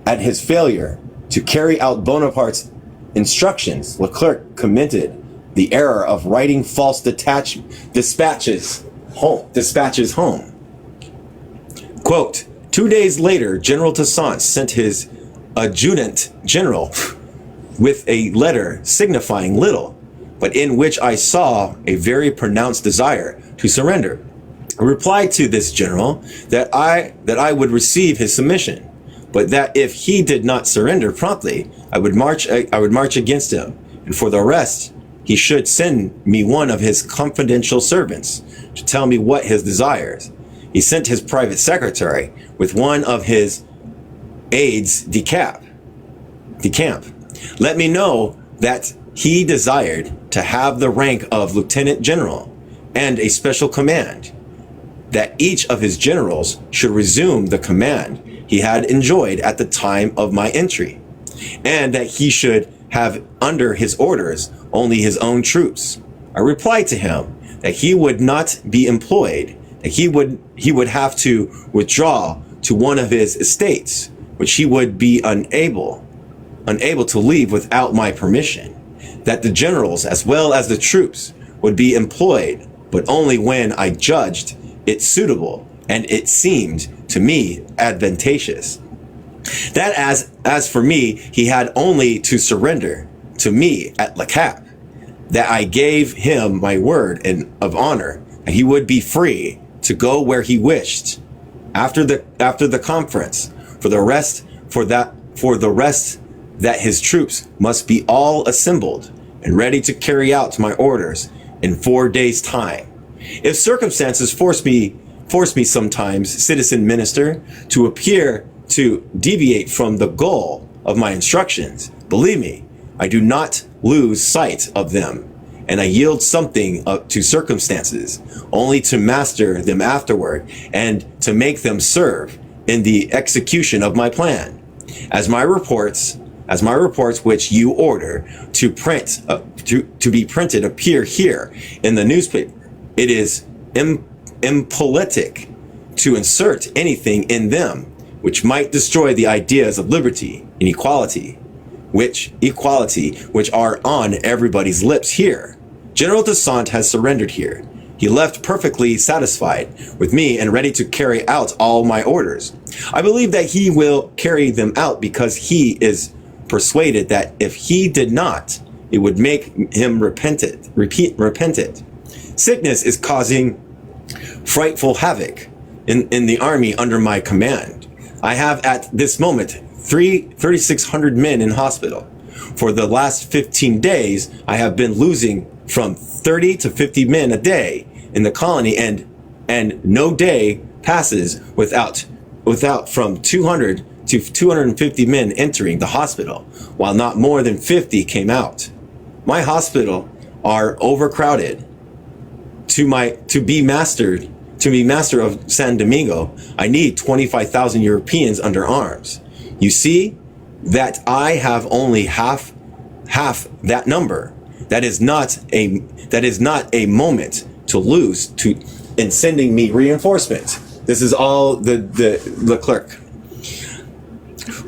at his failure to carry out Bonaparte's instructions, Leclerc committed the error of writing false dispatches home. Quote, 2 days later, General Toussaint sent his adjutant general with a letter signifying little, but in which I saw a very pronounced desire to surrender. I replied to this general that I would receive his submission, but that if he did not surrender promptly, I would march against him, and for the rest, he should send me one of his confidential servants to tell me what his desires. He sent his private secretary with one of his aides de camp. Let me know that he desired to have the rank of lieutenant general and a special command, that each of his generals should resume the command he had enjoyed at the time of my entry, and that he should have under his orders only his own troops. I replied to him that he would not be employed, that he would have to withdraw to one of his estates, which he would be unable to leave without my permission, that the generals as well as the troops would be employed, but only when I judged it suitable and it seemed to me advantageous. That as for me, he had only to surrender to me at Le Cap, that I gave him my word of honor, and he would be free to go where he wished. After the conference, for the rest that his troops must be all assembled and ready to carry out my orders in 4 days' time. If circumstances force me sometimes, citizen minister, to appear to deviate from the goal of my instructions, believe me, I do not lose sight of them, and I yield something to circumstances, only to master them afterward and to make them serve in the execution of my plan. As my reports which you order to print to be printed appear here in the newspaper, it is impolitic to insert anything in them which might destroy the ideas of liberty and equality, which are on everybody's lips here. General Toussaint has surrendered here. He left perfectly satisfied with me and ready to carry out all my orders. I believe that he will carry them out because he is persuaded that if he did not, it would make him repentant. Sickness is causing frightful havoc in the army under my command. I have at this moment 3,600 men in hospital. For the last 15 days, I have been losing from 30 to 50 men a day in the colony, and no day passes without from 200 to 250 men entering the hospital, while not more than 50 came out. My hospital are overcrowded. To be mastered To be master of San Domingo, I need 25,000 Europeans under arms. You see that I have only half that number. That is not a moment to lose in sending me reinforcement. This is all the clerk.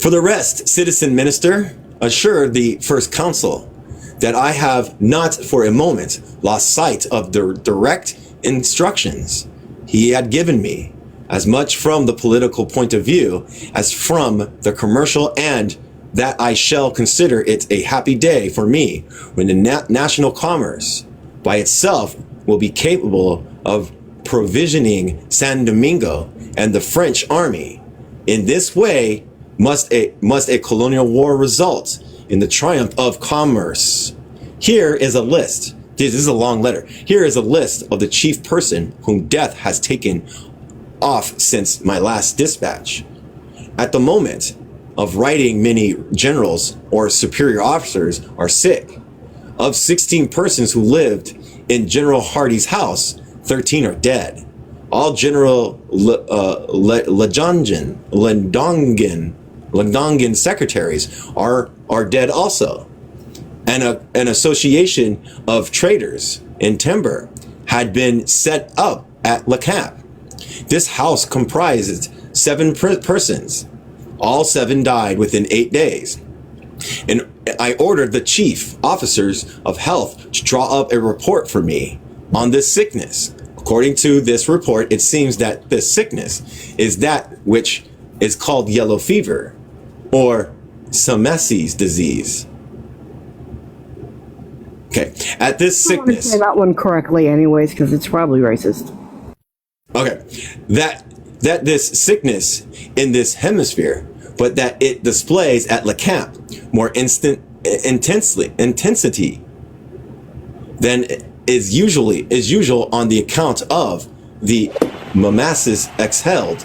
For the rest, citizen minister, assure the first consul that I have not for a moment lost sight of the direct instructions he had given me, as much from the political point of view as from the commercial, and that I shall consider it a happy day for me when the national commerce by itself will be capable of provisioning San Domingo and the French army. In this way must a colonial war result in the triumph of commerce. Here is a list. This is a long letter. Here is a list of the chief person whom death has taken off since my last dispatch. At the moment of writing, many generals or superior officers are sick. Of 16 persons who lived in General Hardy's house, 13 are dead. All General Ledongan secretaries are dead also. And an association of traders in timber had been set up at Le Cap. This house comprised 7 persons. All 7 died within 8 days. And I ordered the chief officers of health to draw up a report for me on this sickness. According to this report, it seems that this sickness is that which is called yellow fever or Samesi's disease. Okay, at this sickness... I want to say that one correctly anyways, because it's probably racist. Okay, that this sickness in this hemisphere, but that it displays at Le Cap more intensity than is usual on the account of the mimesis exhaled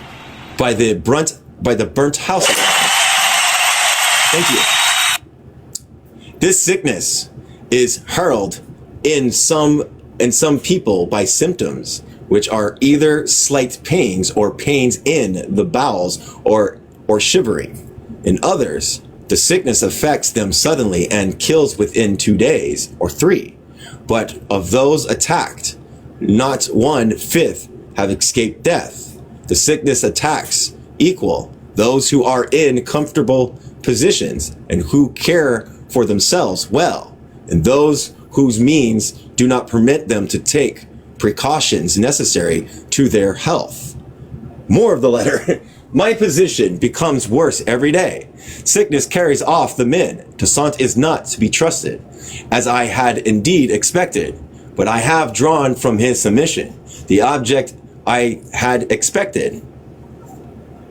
by the burnt houses. Thank you. This sickness is heralded in some people by symptoms which are either slight pains or pains in the bowels or shivering. In others, the sickness affects them suddenly and kills within 2 days or 3. But of those attacked, not 1/5 have escaped death. The sickness attacks equal those who are in comfortable positions and who care for themselves well, and those whose means do not permit them to take precautions necessary to their health. More of the letter. My position becomes worse every day. Sickness carries off the men. Toussaint is not to be trusted, as I had indeed expected, but I have drawn from his submission the object I had expected,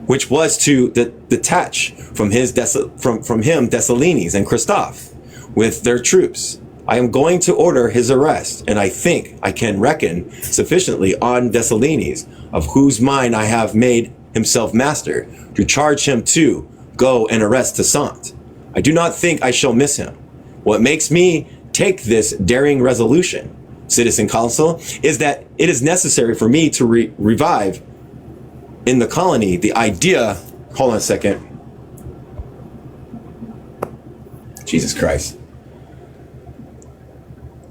which was to detach from him Dessalines and Christophe with their troops. I am going to order his arrest, and I think I can reckon sufficiently on Dessalines, of whose mind I have made himself master, to charge him to go and arrest Toussaint. I do not think I shall miss him. What makes me take this daring resolution, citizen consul, is that it is necessary for me to revive in the colony the idea... Hold on a second. Jesus Christ.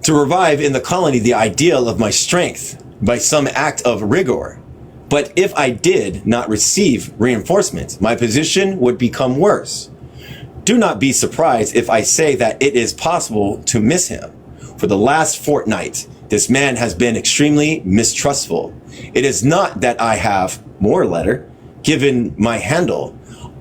To revive in the colony the ideal of my strength by some act of rigor. But if I did not receive reinforcements, my position would become worse. Do not be surprised if I say that it is possible to miss him. For the last fortnight, this man has been extremely mistrustful. It is not that I have, more letter, given my handle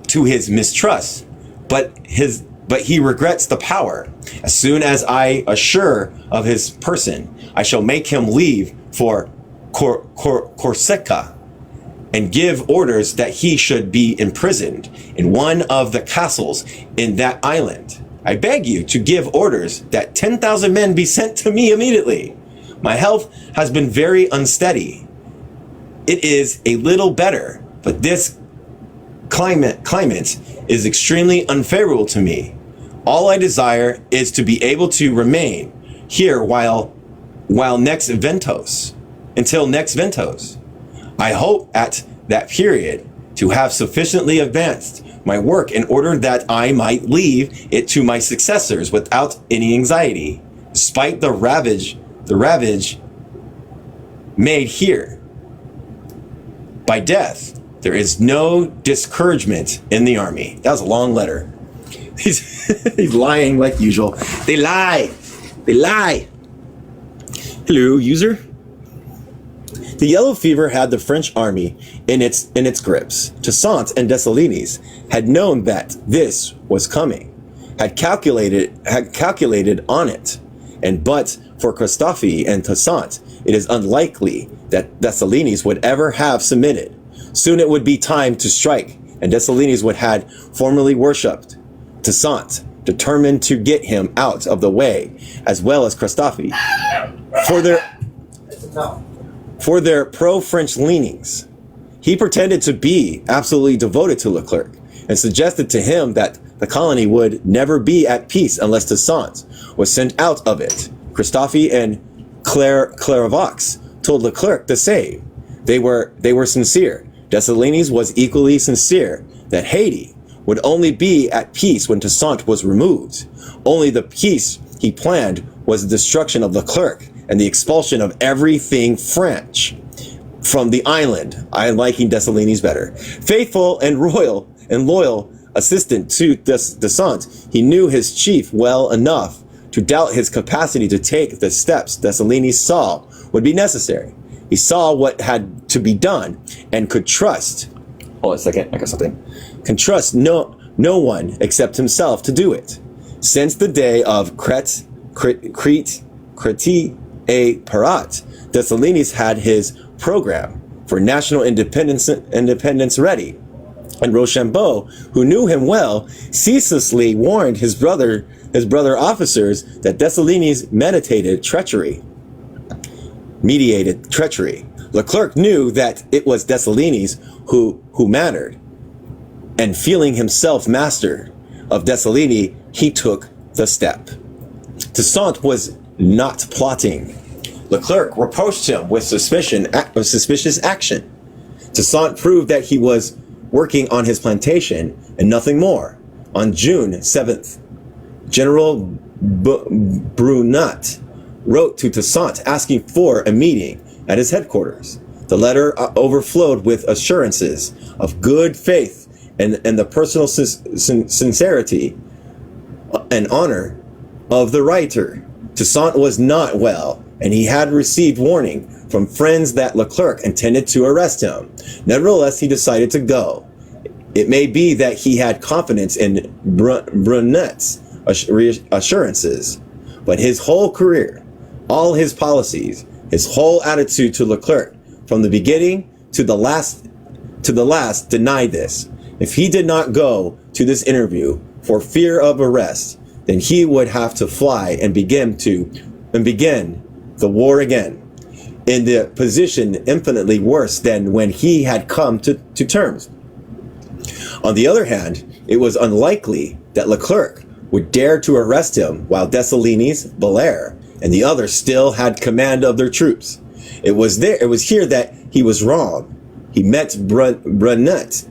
to his mistrust, but he regrets the power. As soon as I assure of his person, I shall make him leave for Corsica and give orders that he should be imprisoned in one of the castles in that island. I beg you to give orders that 10,000 men be sent to me immediately. My health has been very unsteady. It is a little better, but this climate is extremely unfavorable to me. All I desire is to be able to remain here until next Ventos. I hope at that period to have sufficiently advanced my work in order that I might leave it to my successors without any anxiety, despite the ravage made here by death. There is no discouragement in the army. That was a long letter. He's lying like usual. They lie. Hello, user. The yellow fever had the French army in its grips. Toussaint and Dessalines had known that this was coming, had calculated on it, and but for Christophe and Toussaint, it is unlikely that Dessalines would ever have submitted. Soon it would be time to strike, and Dessalines would had formerly worshipped Toussaint, determined to get him out of the way, as well as Christophe, for their pro-French leanings. He pretended to be absolutely devoted to Leclerc and suggested to him that the colony would never be at peace unless Toussaint was sent out of it. Christophe and Clairvaux told Leclerc the same. They were sincere. Dessalines was equally sincere that Haiti would only be at peace when Toussaint was removed. Only the peace he planned was the destruction of Leclerc and the expulsion of everything French from the island. I am liking Dessalines better. Faithful and loyal assistant to Toussaint, he knew his chief well enough to doubt his capacity to take the steps Dessalines saw would be necessary. He saw what had to be done and could trust. Hold on a second, I got something. Can trust no one except himself to do it. Since the day of Crete et Parat, Dessalines had his program for national independence ready, and Rochambeau, who knew him well, ceaselessly warned his brother officers that Dessalines mediated treachery. Leclerc knew that it was Dessalines who mattered, and feeling himself master of Dessalines, he took the step. Toussaint was not plotting. Leclerc reproached him with suspicious action. Toussaint proved that he was working on his plantation and nothing more. On June 7th, General Brunat wrote to Toussaint asking for a meeting at his headquarters. The letter overflowed with assurances of good faith and the personal sincerity and honor of the writer. Toussaint was not well, and he had received warning from friends that Leclerc intended to arrest him. Nevertheless, he decided to go. It may be that he had confidence in Brunet's assurances, but his whole career, all his policies, his whole attitude to Leclerc, from the beginning to the last, denied this. If he did not go to this interview for fear of arrest, then he would have to fly and begin the war again, in the position infinitely worse than when he had come to terms. On the other hand, it was unlikely that Leclerc would dare to arrest him while Dessalines, Belair, and the others still had command of their troops. It was here that he was wrong. He met Brunet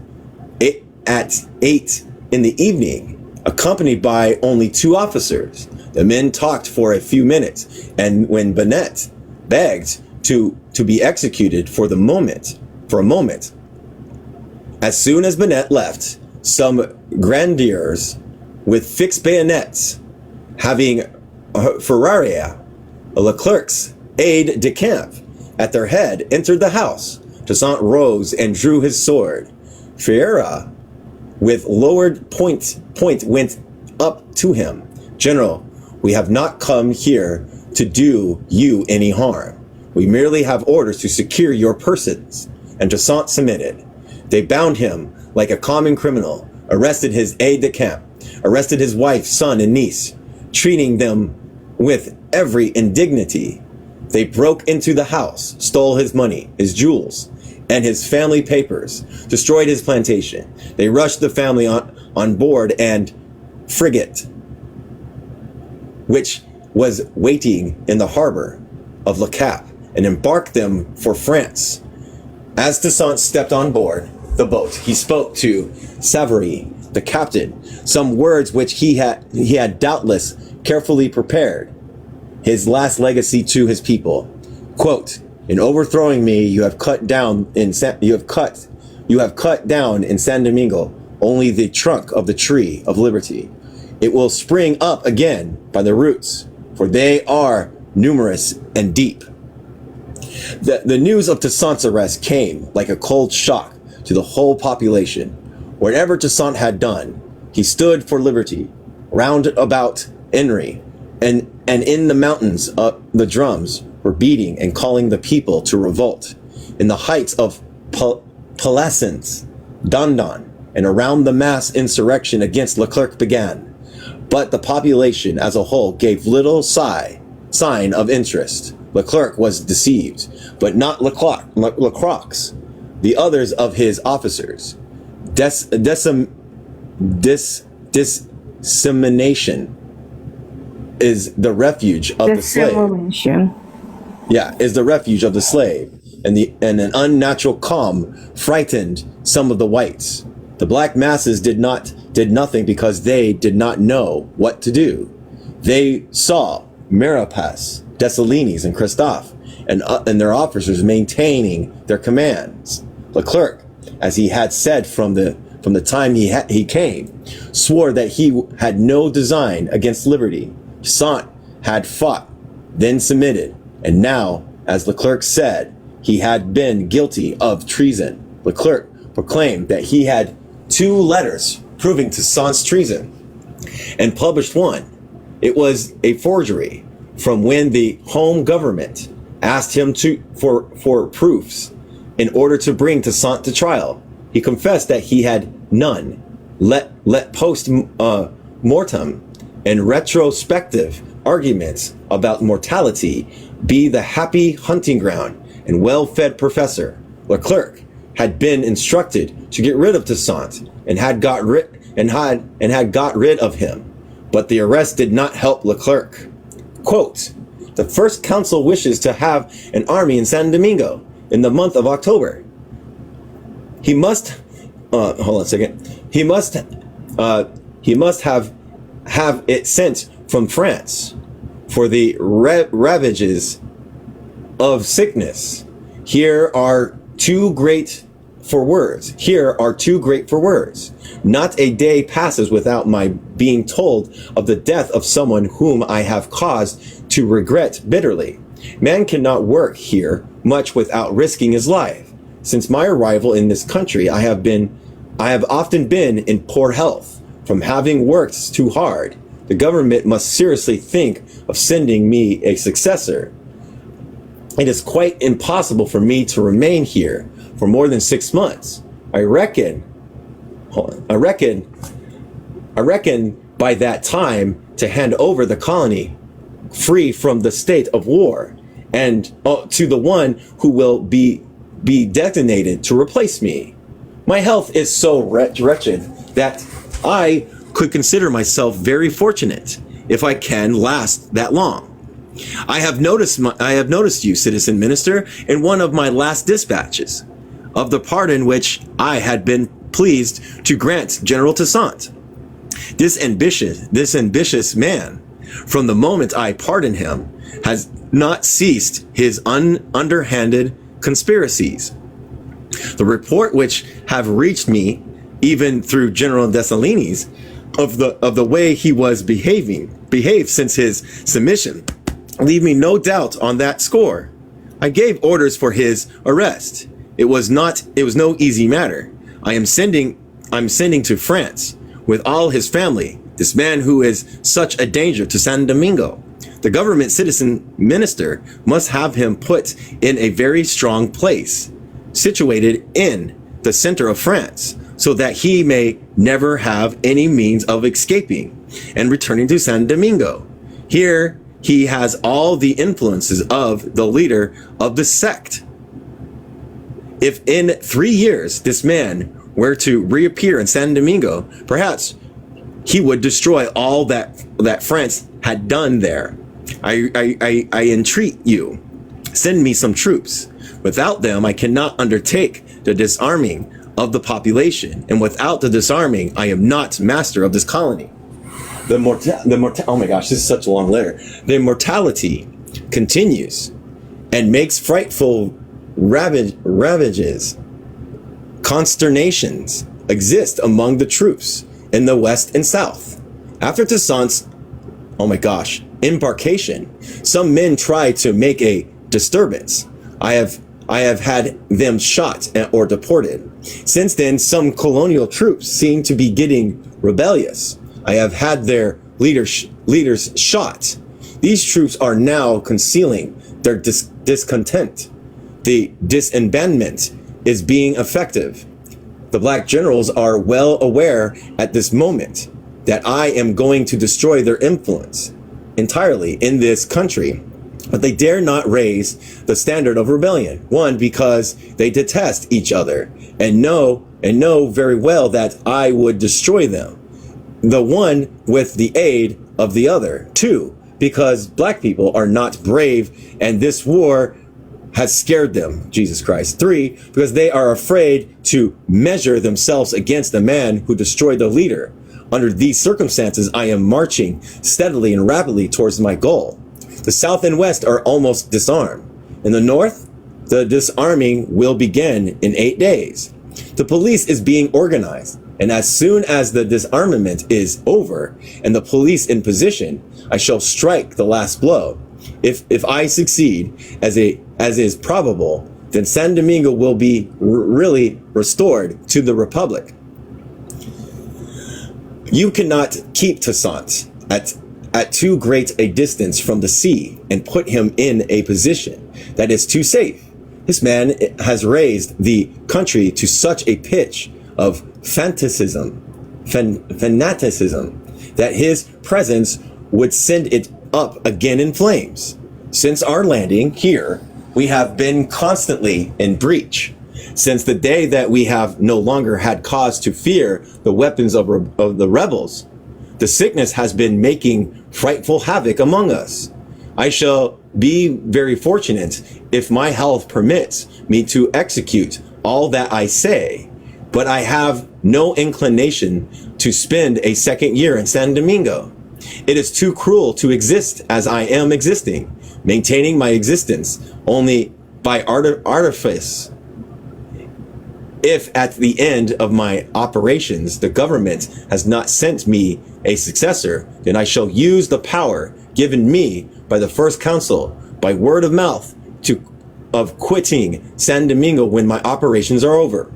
at 8 in the evening, accompanied by only 2 officers. The men talked for a few minutes, and when Brunet begged to be executed for a moment. As soon as Brunet left, some grenadiers with fixed bayonets, having Ferraria, Leclerc's aide-de-camp, at their head, entered the house. Toussaint rose and drew his sword. Ferreira, with lowered point went up to him. General, we have not come here to do you any harm. We merely have orders to secure your persons. And Toussaint submitted. They bound him like a common criminal, arrested his aide-de-camp, arrested his wife, son, and niece, treating them with every indignity. They broke into the house, stole his money, his jewels, and his family papers, destroyed his plantation. They rushed the family on board and frigate, which was waiting in the harbor of Le Cap, and embarked them for France. As Toussaint stepped on board the boat, he spoke to Savary, the captain, some words which he had doubtless carefully prepared. His last legacy to his people. Quote, "In overthrowing me, you have cut down in San Domingo only the trunk of the tree of liberty. It will spring up again by the roots, for they are numerous and deep." The news of Toussaint's arrest came like a cold shock to the whole population. Whatever Toussaint had done, he stood for liberty. Round about Henry and in the mountains, the drums were beating and calling the people to revolt. In the heights of Plassans, Dondon, and around the mass insurrection against Leclerc began. But the population as a whole gave little sign of interest. Leclerc was deceived, but not Lecroix, the others of his officers. Dissemination is the refuge of the slave. Yeah, is the refuge of the slave, and an unnatural calm frightened some of the whites. The black masses did nothing because they did not know what to do. They saw Maurepas, Dessalines, and Christophe, and their officers maintaining their commands. Leclerc, as he had said from the time he came, swore that he had no design against liberty. Toussaint had fought, then submitted, and now, as Leclerc said, he had been guilty of treason. Leclerc proclaimed that he had 2 letters proving Toussaint's treason, and published one. It was a forgery from when the home government asked him for proofs in order to bring Toussaint to trial. He confessed that he had none. Let post mortem and retrospective arguments about mortality be the happy hunting ground and well-fed professor. Leclerc had been instructed to get rid of Toussaint and had got rid of him, but the arrest did not help Leclerc. Quote, "The First Council wishes to have an army in San Domingo in the month of October. He must hold on a second. He must have it sent from France for the ravages of sickness. Here are too great for words. Not a day passes without my being told of the death of someone whom I have caused to regret bitterly. Man cannot work here much without risking his life. Since my arrival in this country, I have often been in poor health from having worked too hard. The government must seriously think of sending me a successor. It is quite impossible for me to remain here for more than 6 months. I reckon by that time to hand over the colony free from the state of war and to the one who will be designated to replace me. My health is so wretched that I could consider myself very fortunate if I can last that long. I have noticed you, citizen minister, in one of my last dispatches of the pardon which I had been pleased to grant General Toussaint. This ambitious man, from the moment I pardoned him, has not ceased his underhanded conspiracies. The report which have reached me, even through General Dessalines, of the way he was behaved since his submission, leave me no doubt on that score. I gave orders for his arrest. It was no easy matter. I'm sending to France with all his family this man who is such a danger to San Domingo. The government citizen minister must have him put in a very strong place, situated in the center of France, so that he may never have any means of escaping and returning to San Domingo. Here he has all the influences of the leader of the sect. If in 3 years this man were to reappear in San Domingo, perhaps he would destroy all that France had done there. I entreat you, send me some troops, Without them, I cannot undertake the disarming of the population, and without the disarming, I am not master of this colony. Oh my gosh, this is such a long letter. The mortality continues and makes frightful ravages. Consternations exist among the troops in the west and south. After Toussaint's, oh my gosh, embarkation, some men tried to make a disturbance. I have had them shot or deported. Since then, some colonial troops seem to be getting rebellious. I have had their leaders shot. These troops are now concealing their discontent. The disbandment is being effective. The black generals are well aware at this moment that I am going to destroy their influence entirely in this country, but they dare not raise the standard of rebellion. One, because they detest each other and know very well that I would destroy them. The one with the aid of the other. Two, because black people are not brave and this war has scared them, Jesus Christ. Three, because they are afraid to measure themselves against the man who destroyed the leader. Under these circumstances, I am marching steadily and rapidly towards my goal. The South and West are almost disarmed. In the North, the disarming will begin in 8 days. The police is being organized, and as soon as the disarmament is over and the police in position, I shall strike the last blow. If I succeed, as is probable, then San Domingo will be really restored to the Republic. You cannot keep Toussaint at too great a distance from the sea and put him in a position that is too safe. This man has raised the country to such a pitch of fanaticism that his presence would send it up again in flames. Since our landing here, we have been constantly in breach. Since the day that we have no longer had cause to fear the weapons of the rebels, the sickness has been making frightful havoc among us. I shall be very fortunate if my health permits me to execute all that I say, but I have no inclination to spend a second year in San Domingo. It is too cruel to exist as I am existing, maintaining my existence only by artifice. If at the end of my operations the government has not sent me a successor, then I shall use the power given me by the First Council, by word of mouth, of quitting San Domingo when my operations are over.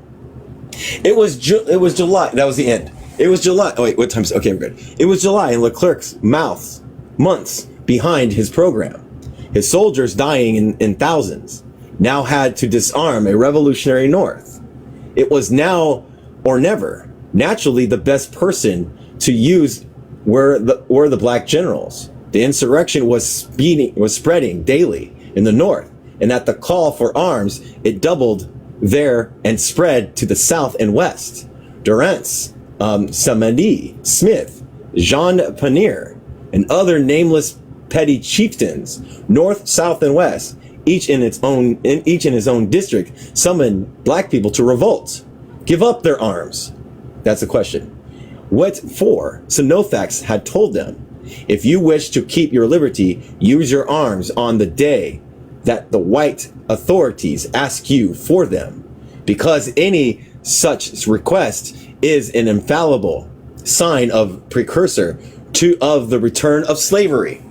It was July. That was the end. It was July. Oh wait, what time is it? Okay, we're good. It was July, and Leclerc's months behind his program. His soldiers, dying in thousands, now had to disarm a revolutionary North. It was now or never. Naturally, the best person to use were the black generals. The insurrection was spreading daily in the North, and at the call for arms, it doubled there and spread to the South and West. Durant's, Samedi, Smith, Jean Panier, and other nameless petty chieftains, North, South, and West, each in his own district, summoned black people to revolt, give up their arms. That's the question. What for? Sinothax had told them, if you wish to keep your liberty, use your arms on the day that the white authorities ask you for them, because any such request is an infallible sign of precursor of the return of slavery.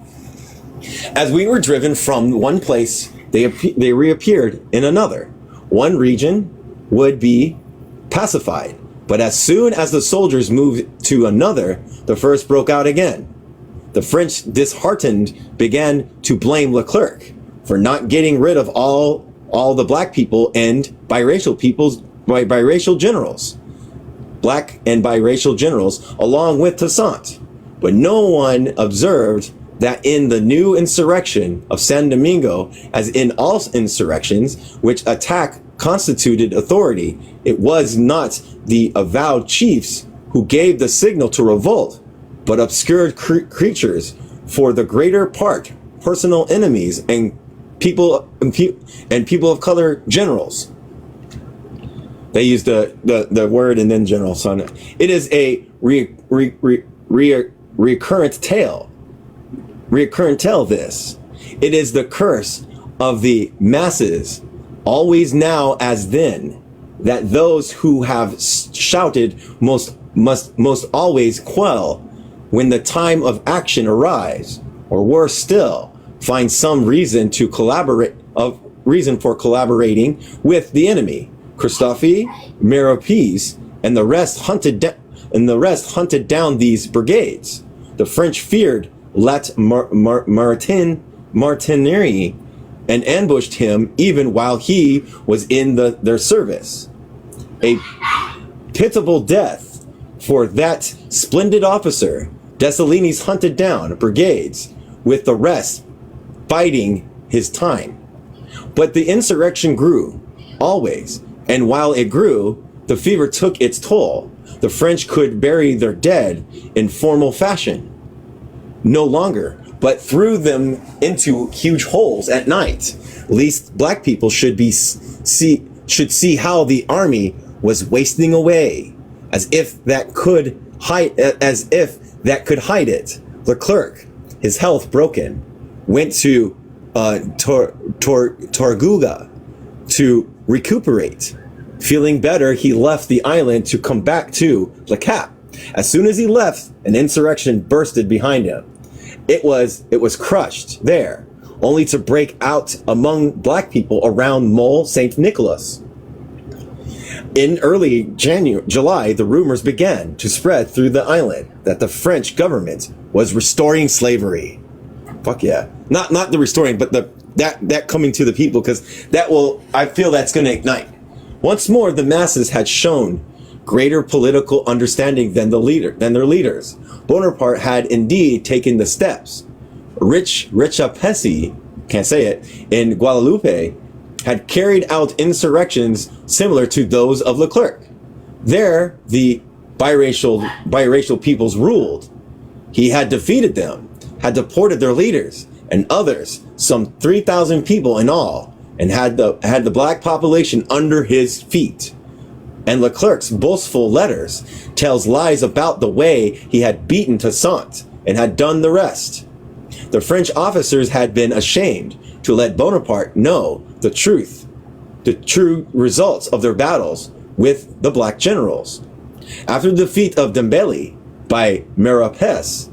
As we were driven from one place, they reappeared in another. One region would be pacified, but as soon as the soldiers moved to another, the first broke out again. The French, disheartened, began to blame Leclerc for not getting rid of all the black people and biracial generals. Black and biracial generals, along with Toussaint. But no one observed that in the new insurrection of San Domingo, as in all insurrections which attack constituted authority, it was not the avowed chiefs who gave the signal to revolt, but obscure creatures, for the greater part personal enemies and people of color generals. They use the word and then general. So it is a recurrent tale. Recurrent tale. This. It is the curse of the masses, always now as then, that those who have shouted must always quell when the time of action arrives, or worse still, find some reason for collaborating with the enemy. Christophe, Meropes, and the rest hunted down these brigades. The French feared Martineri and ambushed him even while he was in their service. A pitiable death for that splendid officer. Dessalines hunted down brigades with the rest biding his time. But the insurrection grew, always, and while it grew, the fever took its toll. The French could bury their dead in formal fashion no longer, but threw them into huge holes at night, lest black people should see how the army was wasting away, as if that could hide it. Leclerc, his health broken, went to Tortuga to recuperate. Feeling better, he left the island to come back to Le Cap. As soon as he left, an insurrection bursted behind him. It was crushed there, only to break out among black people around Mole St. Nicholas. In early July, the rumors began to spread through the island that the French government was restoring slavery. Fuck yeah. Not the restoring, but that coming to the people, because I feel that's going to ignite. Once more, the masses had shown greater political understanding than their leaders. Bonaparte had indeed taken the steps. Richapesi, can't say it, in Guadeloupe, had carried out insurrections similar to those of Leclerc. There, the biracial peoples ruled. He had defeated them, had deported their leaders and others, some 3,000 people in all, and had the black population under his feet. And Leclerc's boastful letters tells lies about the way he had beaten Toussaint and had done the rest. The French officers had been ashamed to let Bonaparte know the true results of their battles with the black generals. After the defeat of Dembele by Meropes,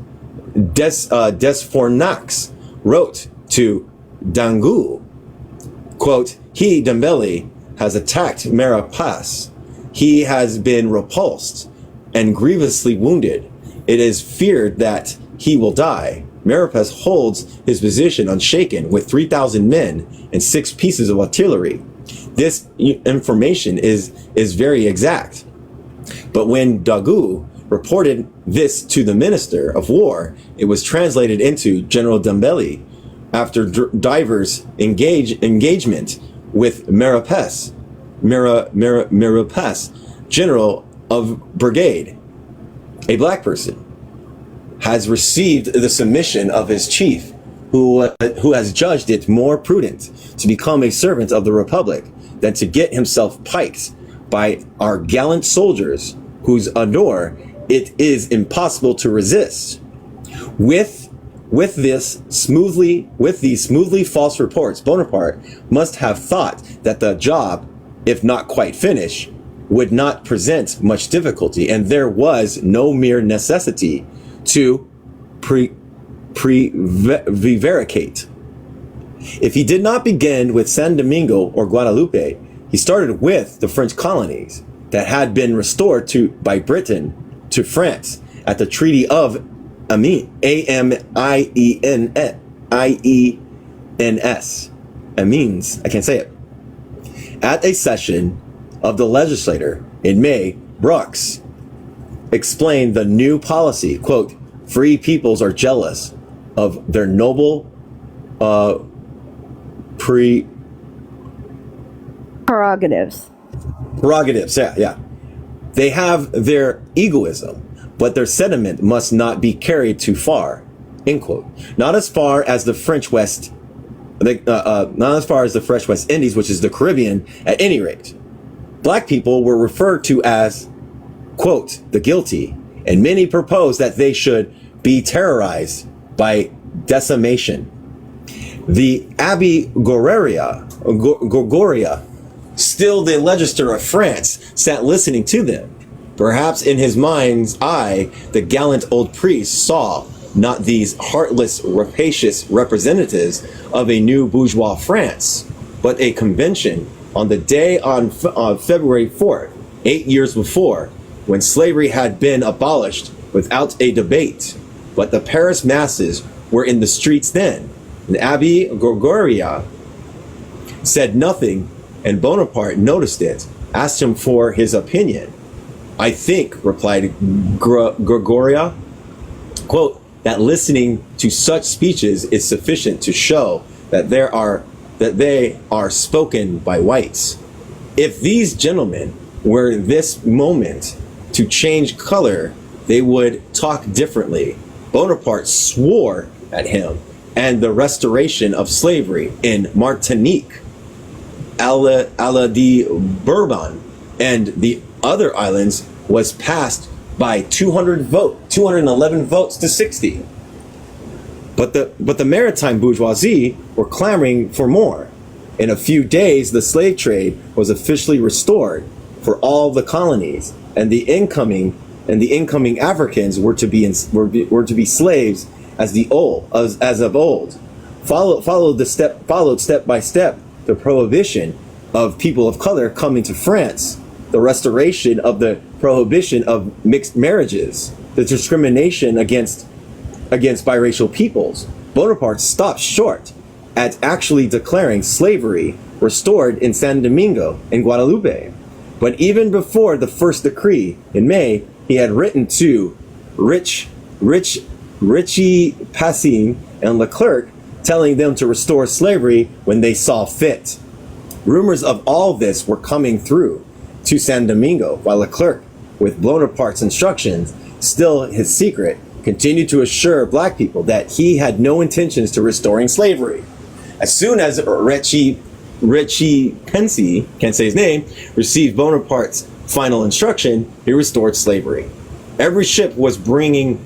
Desfournax wrote to Dangu, quote, "He, Dembele, has attacked Meropes. He has been repulsed and grievously wounded. It is feared that he will die. Meropes holds his position unshaken with 3,000 men and 6 pieces of artillery. This information is very exact." But when Dagu reported this to the Minister of War, it was translated into General Dembele after divers engagement with Meropes, General of Brigade. A black person has received the submission of his chief, who has judged it more prudent to become a servant of the Republic than to get himself piked by our gallant soldiers, whose ardor it is impossible to resist. With these smoothly false reports, Bonaparte must have thought that the job, if not quite finished, would not present much difficulty, and there was no mere necessity to prevaricate. If he did not begin with San Domingo or Guadalupe, he started with the French colonies that had been restored by Britain to France at the Treaty of Amiens, Amiens, Amiens, I can't say it. At a session of the legislature in May, Brooks explained the new policy, quote, "Free peoples are jealous of their noble Prerogatives. Yeah. They have their egoism, but their sentiment must not be carried too far," end quote. Not as far as the French West not as far as the fresh West Indies, which is the Caribbean. At any rate, black people were referred to as, quote, the guilty, and many proposed that they should be terrorized by decimation. The Abbé Gregoria, still the legislator of France, sat listening to them. Perhaps in his mind's eye, the gallant old priest saw not these heartless, rapacious representatives of a new bourgeois France, but a convention on the day on February 4th, 8 years before, when slavery had been abolished without a debate. But the Paris masses were in the streets then. And Abbé Gregoria said nothing, and Bonaparte noticed it, asked him for his opinion. I think, replied Gregoria, quote, that listening to such speeches is sufficient to show that they are spoken by whites. If these gentlemen were this moment to change color, they would talk differently. Bonaparte swore at him and the restoration of slavery in Martinique, Isle de Bourbon, and the other islands was passed by 211 votes to 60. But the maritime bourgeoisie were clamoring for more. In a few days, the slave trade was officially restored for all the colonies, and the incoming Africans were to be slaves as of old. Followed step by step the prohibition of people of color coming to France, the restoration of the prohibition of mixed marriages, the discrimination against biracial peoples. Bonaparte stopped short at actually declaring slavery restored in San Domingo and Guadalupe. But even before the first decree in May, he had written to Richie Passin and Leclerc, telling them to restore slavery when they saw fit. Rumors of all this were coming through to San Domingo, while Leclerc, with Bonaparte's instructions, still his secret, continued to assure black people that he had no intentions to restoring slavery. As soon as Richie Pensy, can't say his name, received Bonaparte's final instruction, he restored slavery. Every ship was bringing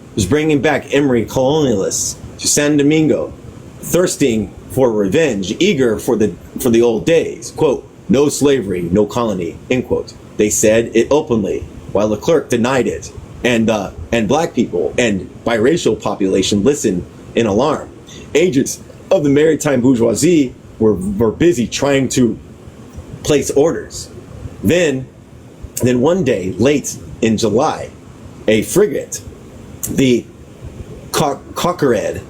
back Emery colonialists to San Domingo, thirsting for revenge, eager for the old days. Quote, no slavery, no colony, end quote. They said it openly, while Leclerc denied it, and black people and biracial population listened in alarm. Agents of the maritime bourgeoisie were busy trying to place orders. Then one day, late in July, a frigate, the Coquerade,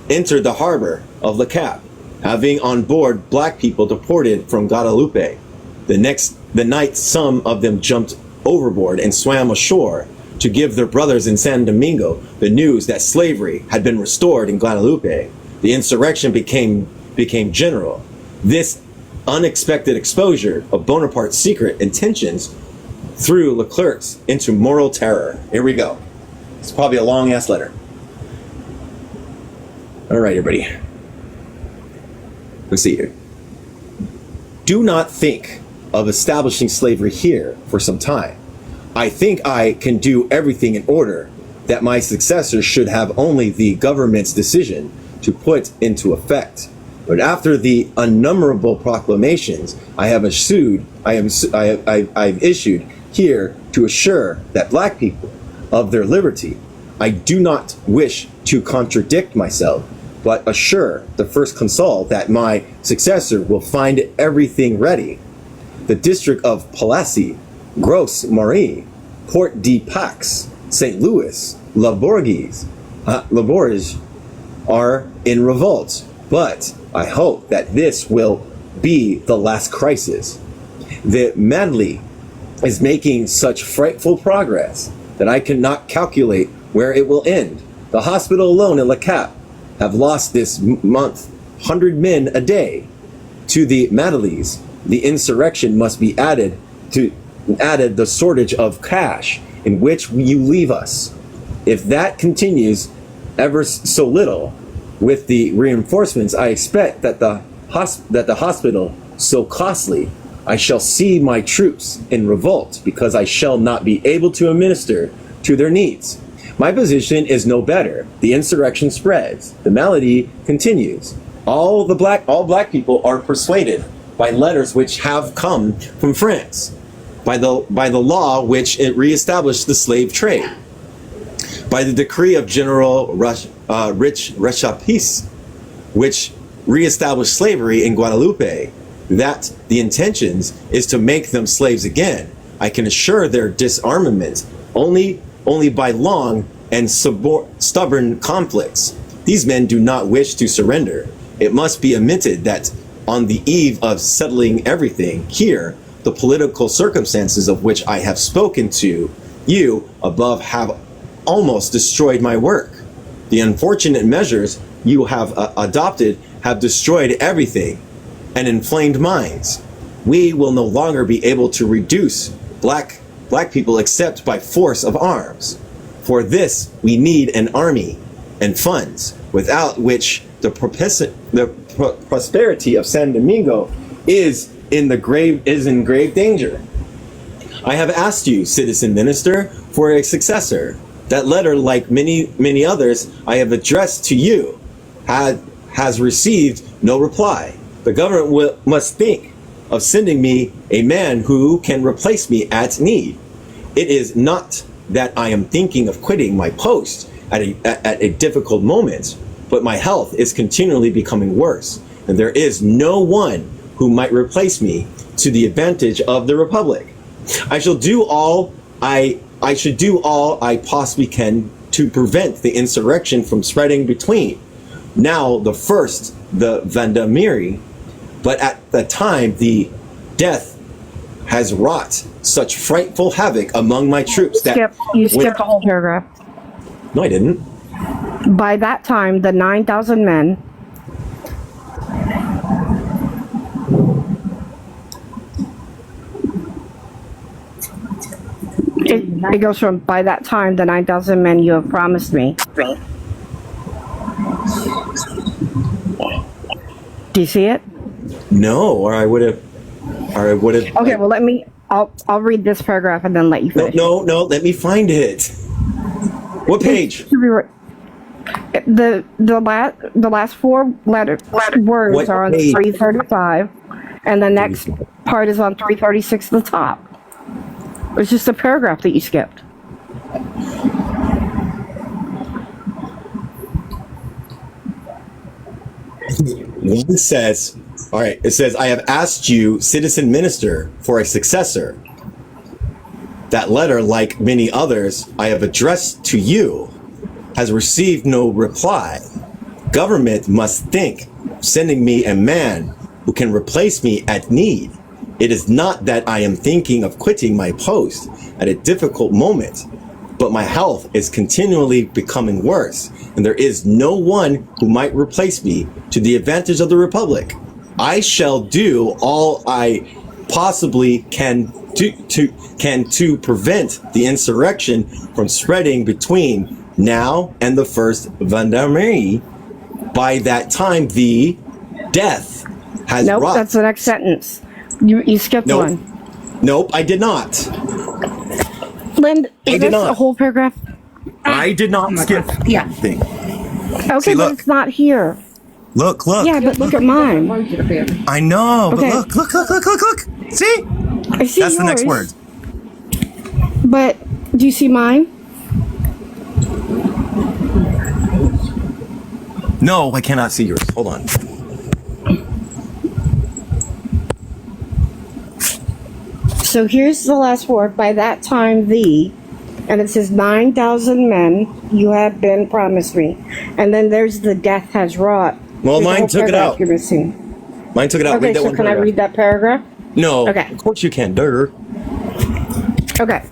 entered the harbor of Le Cap, having on board black people deported from Guadalupe. The night, some of them jumped overboard and swam ashore to give their brothers in San Domingo the news that slavery had been restored in Guadalupe. The insurrection became general. This unexpected exposure of Bonaparte's secret intentions threw Leclerc's into moral terror. Here we go. It's probably a long ass letter. All right, everybody. Let's see here. Do not think of establishing slavery here for some time. I think I can do everything in order that my successors should have only the government's decision to put into effect. But after the innumerable proclamations I've issued here to assure that black people of their liberty, I do not wish to contradict myself, but assure the First Consul that my successor will find everything ready. The district of Palissy, Gros Marie, Port de Paix, St. Louis, La Bourges are in revolt, but I hope that this will be the last crisis. The Manly is making such frightful progress that I cannot calculate where it will end. The hospital alone in Le Cap have lost this month 100 men a day. To the Madeleines, the insurrection must be added the shortage of cash in which you leave us. If that continues ever so little with the reinforcements, I expect that the the hospital so costly, I shall see my troops in revolt because I shall not be able to administer to their needs. My position is no better. The insurrection spreads. The malady continues. All black people are persuaded by letters which have come from France, by the law which it reestablished the slave trade, by the decree of General Rich Rechapis, which reestablished slavery in Guadeloupe, that the intentions is to make them slaves again. I can assure their disarmament only by long and stubborn conflicts. These men do not wish to surrender. It must be admitted that on the eve of settling everything here, the political circumstances of which I have spoken to you above have almost destroyed my work. The unfortunate measures you have adopted have destroyed everything and inflamed minds. We will no longer be able to reduce black people except by force of arms. For this, we need an army and funds, without which the prosperity of San Domingo is in grave danger. I have asked you, citizen minister, for a successor. That letter, like many others I have addressed to you, has received no reply. The government must think of sending me a man who can replace me at need. It is not that I am thinking of quitting my post at a difficult moment, but my health is continually becoming worse, and there is no one who might replace me to the advantage of the Republic. I should do all I possibly can to prevent the insurrection from spreading between now the Vendémiaire, but at the time the death has wrought such frightful havoc among my troops that You skipped a whole paragraph. No, I didn't. By that time, the 9,000 men it goes from by that time the 9,000 men you have promised me. Do you see it? No, or I would have. Okay, well I'll read this paragraph and then let you finish. No, let me find it. What page? The last four words What are on page? 335, and the next part is on 336 at the top. It's just a paragraph that you skipped. One says, all right, it says, I have asked you, citizen minister, for a successor. That letter, like many others I have addressed to you, has received no reply. Government must think of sending me a man who can replace me at need. It is not that I am thinking of quitting my post at a difficult moment, but my health is continually becoming worse, and there is no one who might replace me to the advantage of the Republic. I shall do all I possibly can to prevent the insurrection from spreading between now and the first Vendémiaire. By that time, the death has Nope, wrought. that's the next sentence. You skipped Nope. one. Nope, I did not. Lynn, I is did this not. a whole paragraph? I did not skip Yeah. anything. Okay, See, but look. it's not here. Look. Yeah, but look at mine. I know, Okay. but look. See? I see That's the next word. yours, but do you see mine? No, I cannot see yours. Hold on. So here's the last word. By that time, and it says 9,000 men you have been promised me. And then there's the death has wrought. Well, There's a mine whole took it paragraph out. You're missing. Mine took it out. Okay, Read that so one can I paragraph. read that paragraph? No. Okay. Of course you can. Durr. Okay.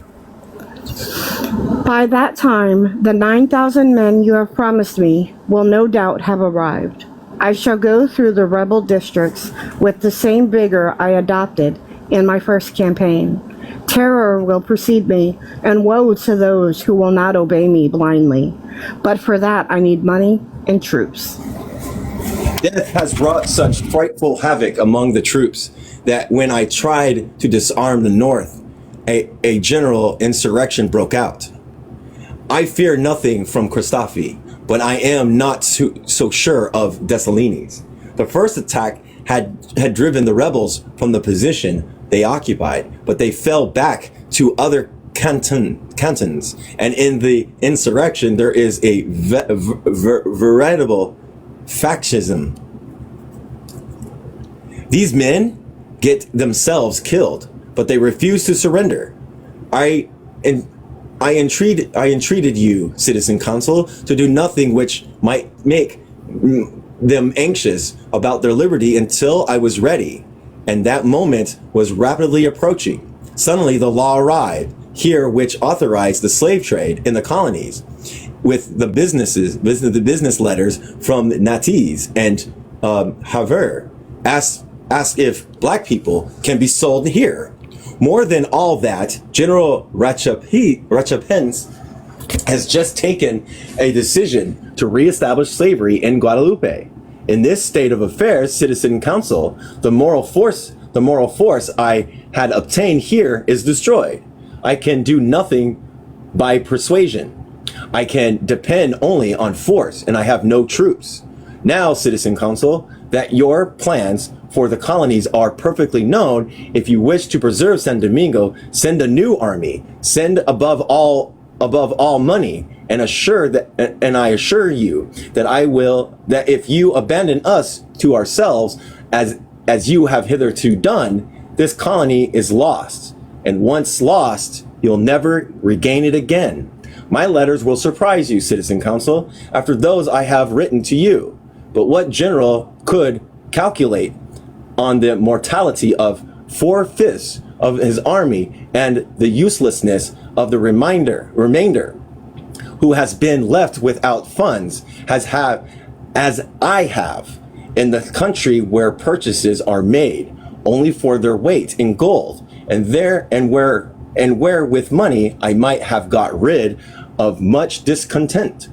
By that time, the 9,000 men you have promised me will no doubt have arrived. I shall go through the rebel districts with the same vigor I adopted in my first campaign. Terror will precede me, and woe to those who will not obey me blindly. But for that, I need money and troops. Death has wrought such frightful havoc among the troops that when I tried to disarm the North, a general insurrection broke out. I fear nothing from Christophe, but I am not so sure of Dessalines. The first attack had driven the rebels from the position they occupied, but they fell back to other cantons, and in the insurrection there is a veritable fascism. These men get themselves killed, but they refuse to surrender. I entreated you, citizen consul, to do nothing which might make them anxious about their liberty until I was ready, and that moment was rapidly approaching. Suddenly the law arrived here which authorized the slave trade in the colonies, with the business letters from Nantes and Havre asked if black people can be sold here. More than all that, General Jacobins has just taken a decision to reestablish slavery in Guadeloupe. In this state of affairs, citizen council, the moral force I had obtained here is destroyed. I can do nothing by persuasion. I can depend only on force, and I have no troops. Now, citizen council, that your plans for the colonies are perfectly known, if you wish to preserve San Domingo, send a new army, send above all money, and I assure you that if you abandon us to ourselves as you have hitherto done, this colony is lost, and once lost, you'll never regain it again. My letters will surprise you, citizen council, after those I have written to you. But what general could calculate on the mortality of 4/5 of his army and the uselessness of the remainder, who has been left without funds, as I have, in the country where purchases are made only for their weight in gold, and where with money I might have got rid of much discontent.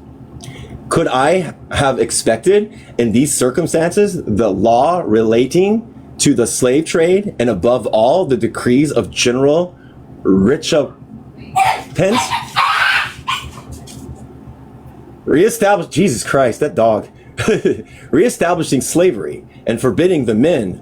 Could I have expected in these circumstances the law relating to the slave trade, and above all the decrees of General Jacobins, Jesus Christ, that dog, reestablishing slavery and forbidding the men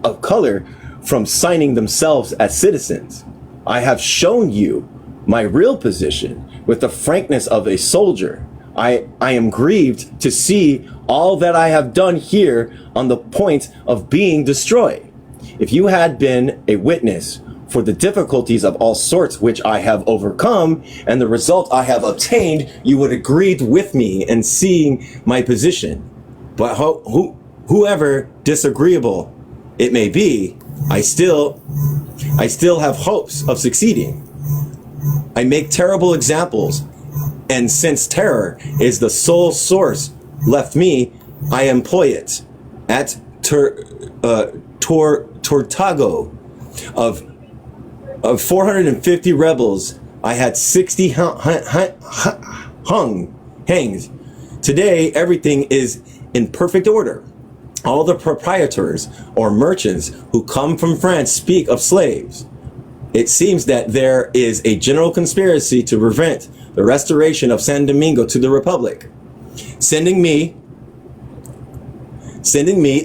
of color from signing themselves as citizens? I have shown you my real position with the frankness of a soldier. I am grieved to see all that I have done here on the point of being destroyed. If you had been a witness for the difficulties of all sorts which I have overcome and the result I have obtained, you would agree with me in seeing my position. But whoever disagreeable it may be, I still have hopes of succeeding. I make terrible examples, and since terror is the sole source left me, I employ it. At Tortago, of 450 rebels, I had 60 hangs. Today, everything is in perfect order. All the proprietors or merchants who come from France speak of slaves. It seems that there is a general conspiracy to prevent the restoration of San Domingo to the Republic. Sending me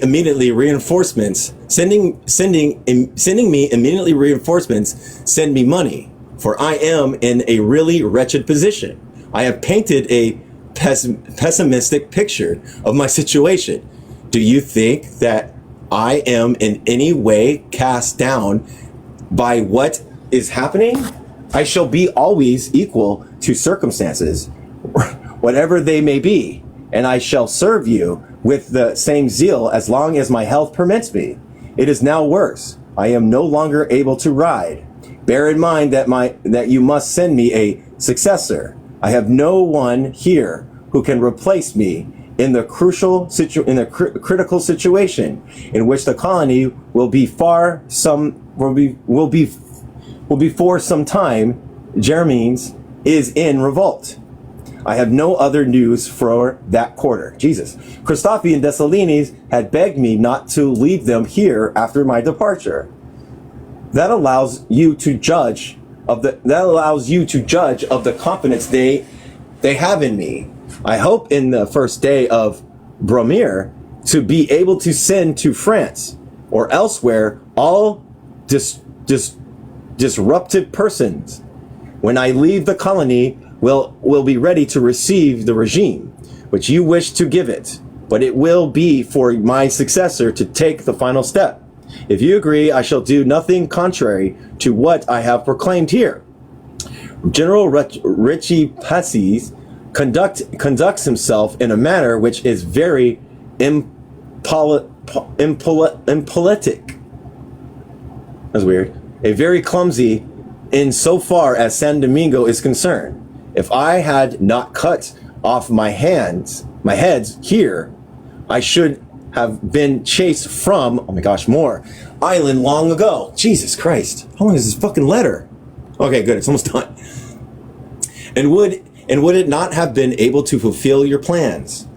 immediately reinforcements. Sending me immediately reinforcements. Send me money, for I am in a really wretched position. I have painted a pessimistic picture of my situation. Do you think that I am in any way cast down by what is happening? I shall be always equal to circumstances, whatever they may be, and I shall serve you with the same zeal as long as my health permits me. It is now worse. I am no longer able to ride. Bear in mind that you must send me a successor. I have no one here who can replace me in the critical situation in which the colony will be for some time. Germains is in revolt. I have no other news for that quarter. Jesus. Christophe and Dessalines had begged me not to leave them here after my departure. That allows you to judge of the confidence they have in me. I hope in the first day of Bromir to be able to send to France or elsewhere all disruptive persons. When I leave the colony, will be ready to receive the regime which you wish to give it, but it will be for my successor to take the final step. If you agree, I shall do nothing contrary to what I have proclaimed here. General Richie Passes conducts himself in a manner which is very impolitic. That's weird. A very clumsy in so far as San Domingo is concerned. If I had not cut off my heads here, I should have been chased from, oh my gosh, more island long ago. Jesus Christ. How long is this fucking letter? Okay, good. It's almost done. And would it not have been able to fulfill your plans?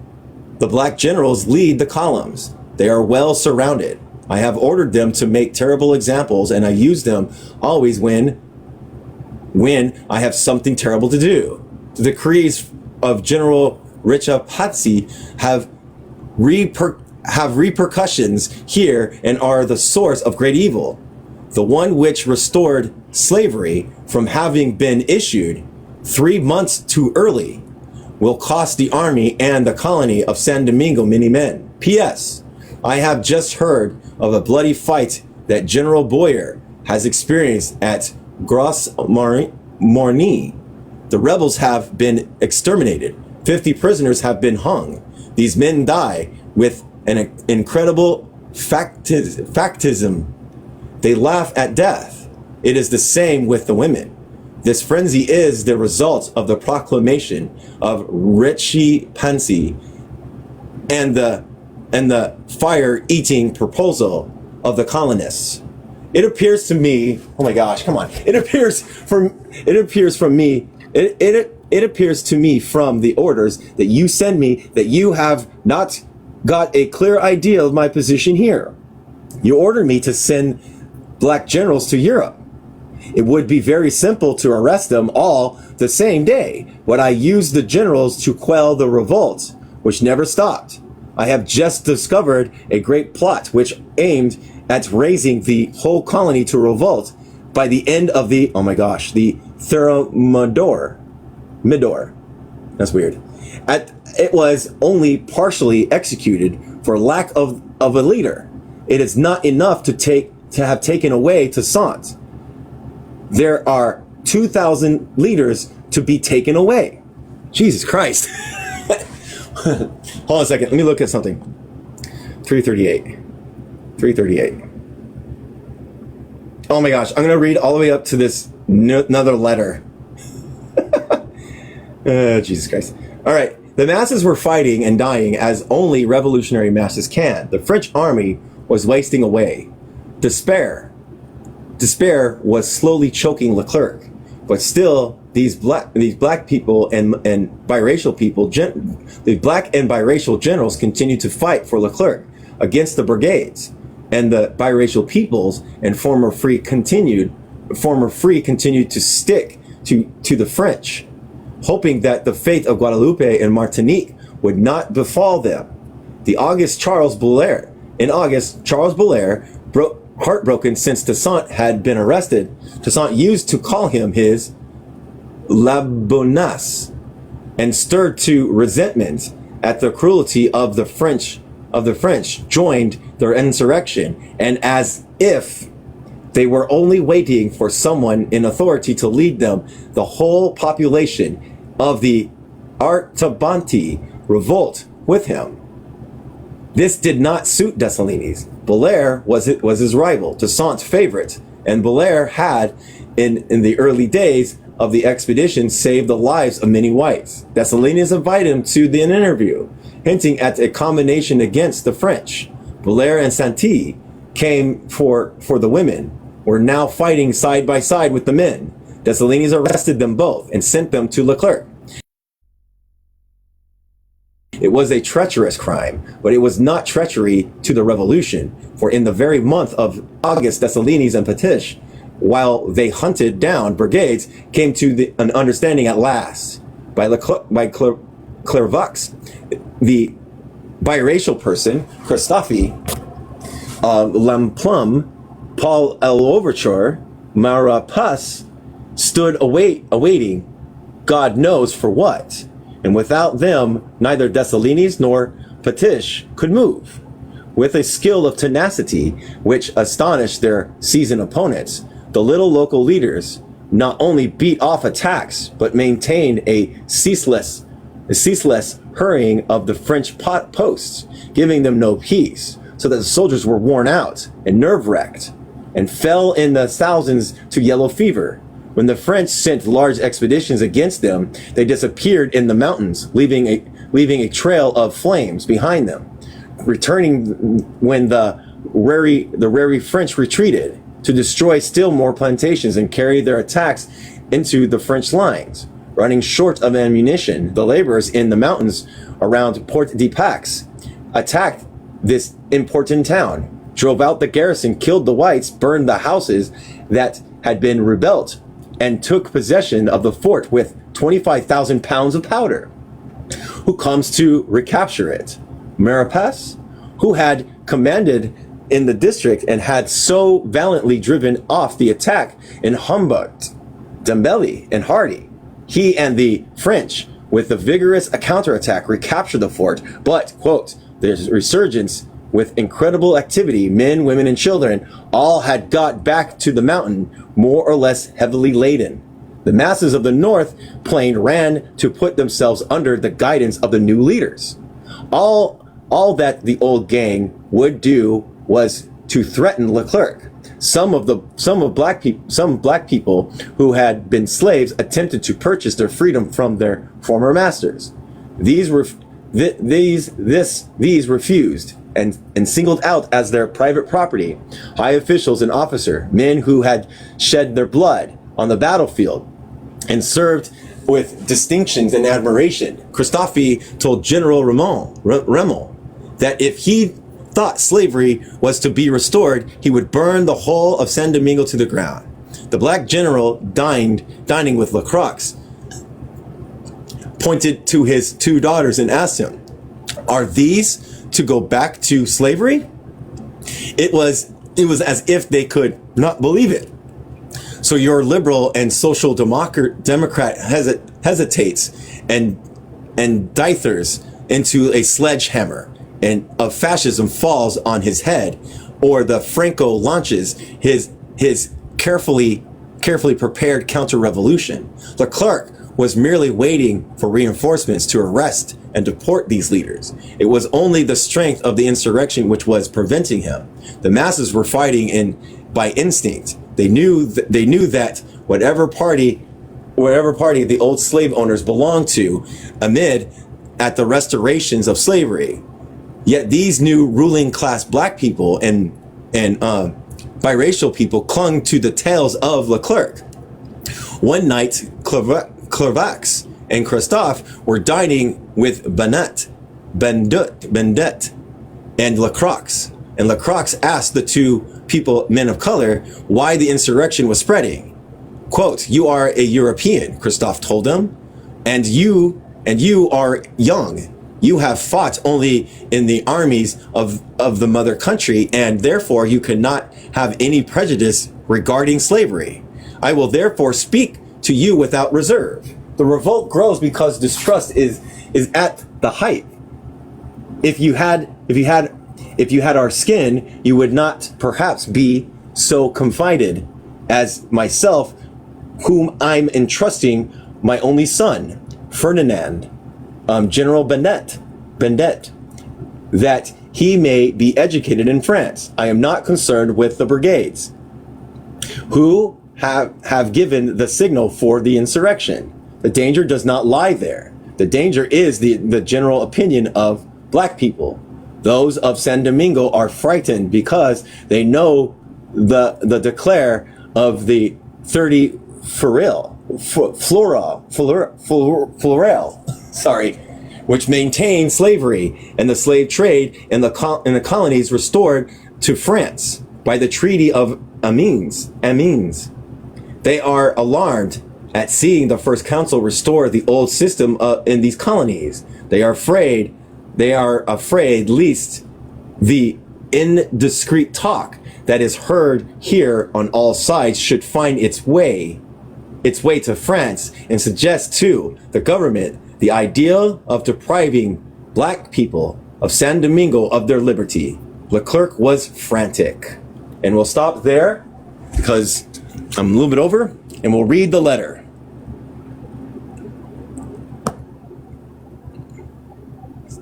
The black generals lead the columns. They are well surrounded. I have ordered them to make terrible examples, and I use them always when I have something terrible to do. The decrees of General Richapatsi have repercussions here and are the source of great evil. The one which restored slavery from having been issued 3 months too early will cost the army and the colony of San Domingo many men. P.S. I have just heard of a bloody fight that General Boyer has experienced at Gros Morny. The rebels have been exterminated. 50 prisoners have been hung. These men die with an incredible factism. They laugh at death. It is the same with the women. This frenzy is the result of the proclamation of Richie Pansy and the fire-eating proposal of the colonists. It appears to me, oh my gosh, come on. It appears to me from the orders that you send me that you have not got a clear idea of my position here. You order me to send black generals to Europe. It would be very simple to arrest them all the same day, but I used the generals to quell the revolt, which never stopped. I have just discovered a great plot which aimed at raising the whole colony to revolt by the end of the Thermidor. That's weird. It was only partially executed for lack of a leader. It is not enough to have taken away Toussaint. There are 2,000 leaders to be taken away. Jesus Christ. Hold on a second. Let me look at something. 338. Oh my gosh. I'm going to read all the way up to this another letter. Jesus Christ. All right. The masses were fighting and dying as only revolutionary masses can. The French army was wasting away. Despair was slowly choking Leclerc, but still these black people and biracial people, the black and biracial generals continued to fight for Leclerc against the brigades, and the biracial peoples and former free continued to stick to the French, hoping that the fate of Guadeloupe and Martinique would not befall them. In August, Charles Belair, heartbroken since Toussaint had been arrested, Toussaint used to call him his La Bonasse, and stirred to resentment at the cruelty of the French, joined their insurrection, and as if they were only waiting for someone in authority to lead them, the whole population of the Artabanti revolt with him. This did not suit Dessalines. Belair was his rival, Toussaint's favorite, and Belair had, in the early days of the expedition, saved the lives of many whites. Dessalines invited him to an interview, hinting at a combination against the French. Belair and Santi came for the women, were now fighting side by side with the men. Dessalines arrested them both and sent them to Leclerc. It was a treacherous crime, but it was not treachery to the revolution. For in the very month of August, Dessalines and Petish, while they hunted down brigades, came to an understanding at last. By Clairvaux, the biracial person, Christophe, Lamplum, Paul L'Ouverture, Maurepas, stood awaiting, God knows for what. And without them, neither Dessalines nor Petish could move. With a skill of tenacity which astonished their seasoned opponents, the little local leaders not only beat off attacks, but maintained a ceaseless hurrying of the French posts, giving them no peace, so that the soldiers were worn out and nerve-wracked, and fell in the thousands to yellow fever. When the French sent large expeditions against them, they disappeared in the mountains, leaving a trail of flames behind them. Returning when the wary French retreated to destroy still more plantations and carry their attacks into the French lines. Running short of ammunition, the laborers in the mountains around Port de Pax attacked this important town, drove out the garrison, killed the whites, burned the houses that had been rebuilt, and took possession of the fort with 25,000 pounds of powder. Who comes to recapture it? Maurepas, who had commanded in the district and had so valiantly driven off the attack in Humbert, Dembele, and Hardy. He and the French, with a vigorous counterattack, recaptured the fort, but, quote, there's resurgence with incredible activity. Men, women, and children all had got back to the mountain, more or less heavily laden. The masses of the North Plain ran to put themselves under the guidance of the new leaders. All that the old gang would do was to threaten Leclerc. Some black people who had been slaves attempted to purchase their freedom from their former masters. These refused and singled out as their private property high officials and officers, men who had shed their blood on the battlefield and served with distinctions and admiration. Christophe told General Remel that if he thought slavery was to be restored, he would burn the whole of San Domingo to the ground. The black general, dining with Lacroix, pointed to his two daughters and asked him, "Are these to go back to slavery?" It was as if they could not believe it. So your liberal and social democrat hesitates and dithers into a sledgehammer, and of fascism falls on his head, or the Franco launches his carefully prepared counter-revolution. Leclerc was merely waiting for reinforcements to arrest and deport these leaders. It was only the strength of the insurrection which was preventing him. The masses were fighting by instinct. They knew that whatever party the old slave owners belonged to, amid at the restorations of slavery. Yet these new ruling class black people and biracial people clung to the tales of Leclerc. One night, Clairvaux and Christophe were dining with Bendet, and Lacroix. And Lacroix asked the two men of color why the insurrection was spreading. Quote, "You are a European," Christophe told them, and you are young. You have fought only in the armies of the mother country, and therefore you cannot have any prejudice regarding slavery. I will therefore speak to you without reserve. The revolt grows because distrust is at the height. If you had our skin, you would not perhaps be so confided as myself, whom I'm entrusting my only son, Ferdinand, General Bendet, that he may be educated in France. I am not concerned with the brigades, who have given the signal for the insurrection. The danger does not lie there. The danger is the general opinion of black people. Those of San Domingo are frightened because they know the declare of the 30 Floral, sorry, which maintained slavery and the slave trade in the colonies restored to France by the Treaty of Amiens. They are alarmed at seeing the First Council restore the old system in these colonies. They are afraid lest the indiscreet talk that is heard here on all sides should find its way to France, and suggest to the government the idea of depriving black people of San Domingo of their liberty. Leclerc was frantic. And we'll stop there because I'm a little bit over, and we'll read the letter.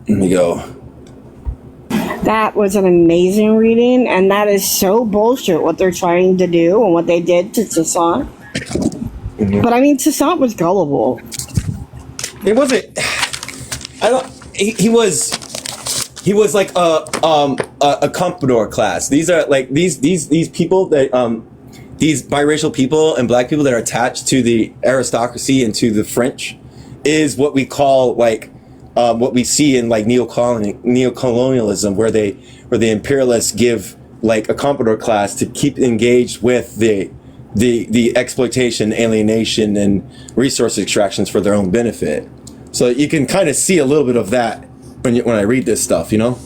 Here we go. That was an amazing reading, and that is so bullshit what they're trying to do and what they did to Toussaint. Mm-hmm. But I mean, Toussaint was gullible. It wasn't. I don't. He was like a comprador class. These are like these people that these biracial people and black people that are attached to the aristocracy and to the French is what we call like what we see in like neocolonialism, where the imperialists give like a comprador class to keep engaged with the exploitation, alienation, and resource extractions for their own benefit. So you can kind of see a little bit of that when I read this stuff, you know.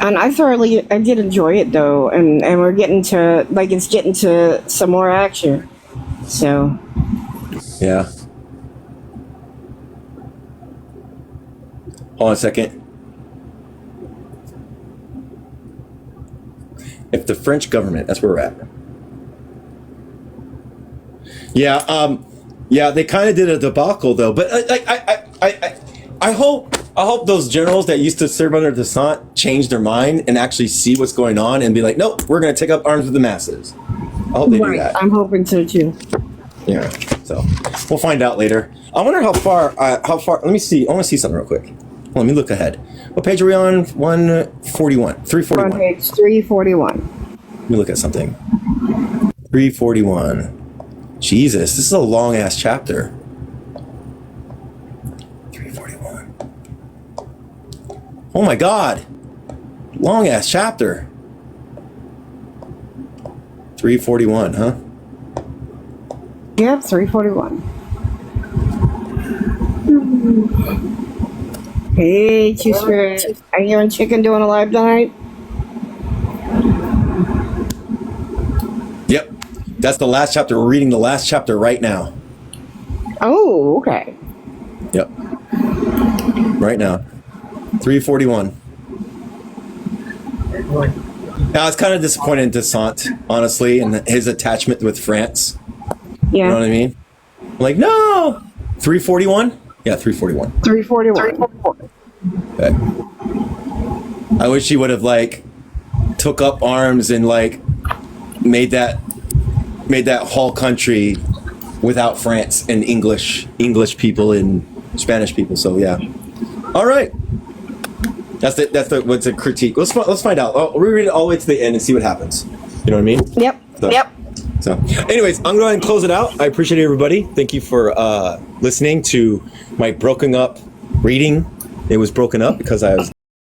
And I did enjoy it though, and we're getting to it's getting to some more action. So yeah. Hold on a second. If the French government, that's where we're at. Yeah, yeah, they kind of did a debacle though. But I hope those generals that used to serve under Toussaint change their mind and actually see what's going on and be like, nope, we're going to take up arms with the masses. I hope they do that. I'm hoping so too. Yeah. So we'll find out later. I wonder how far. Let me see. I want to see something real quick. Let me look ahead. What page are we on? 141. 341. On page 341. Let me look at something. 341. Jesus, this is a long ass chapter. 341. Oh my God. Long ass chapter. 341, huh? Yep, 341. Hey, Two-Spirit. Are you and Chicken doing a live tonight? Yep. That's the last chapter. We're reading the last chapter right now. Oh, okay. Yep. Right now. 341. Now, I was kind of disappointed in Toussaint, honestly, and his attachment with France. Yeah. You know what I mean? I'm like, no! 341? Yeah, 341. 341. Okay. I wish he would have, like, took up arms and, like, made that whole country without France and English people and Spanish people. So yeah. All right. That's what's a critique. Let's find out. I'll reread it all the way to the end and see what happens. You know what I mean? Yep. Yep. So, anyways, I'm going to go ahead and close it out. I appreciate everybody. Thank you for listening to my broken up reading. It was broken up because I was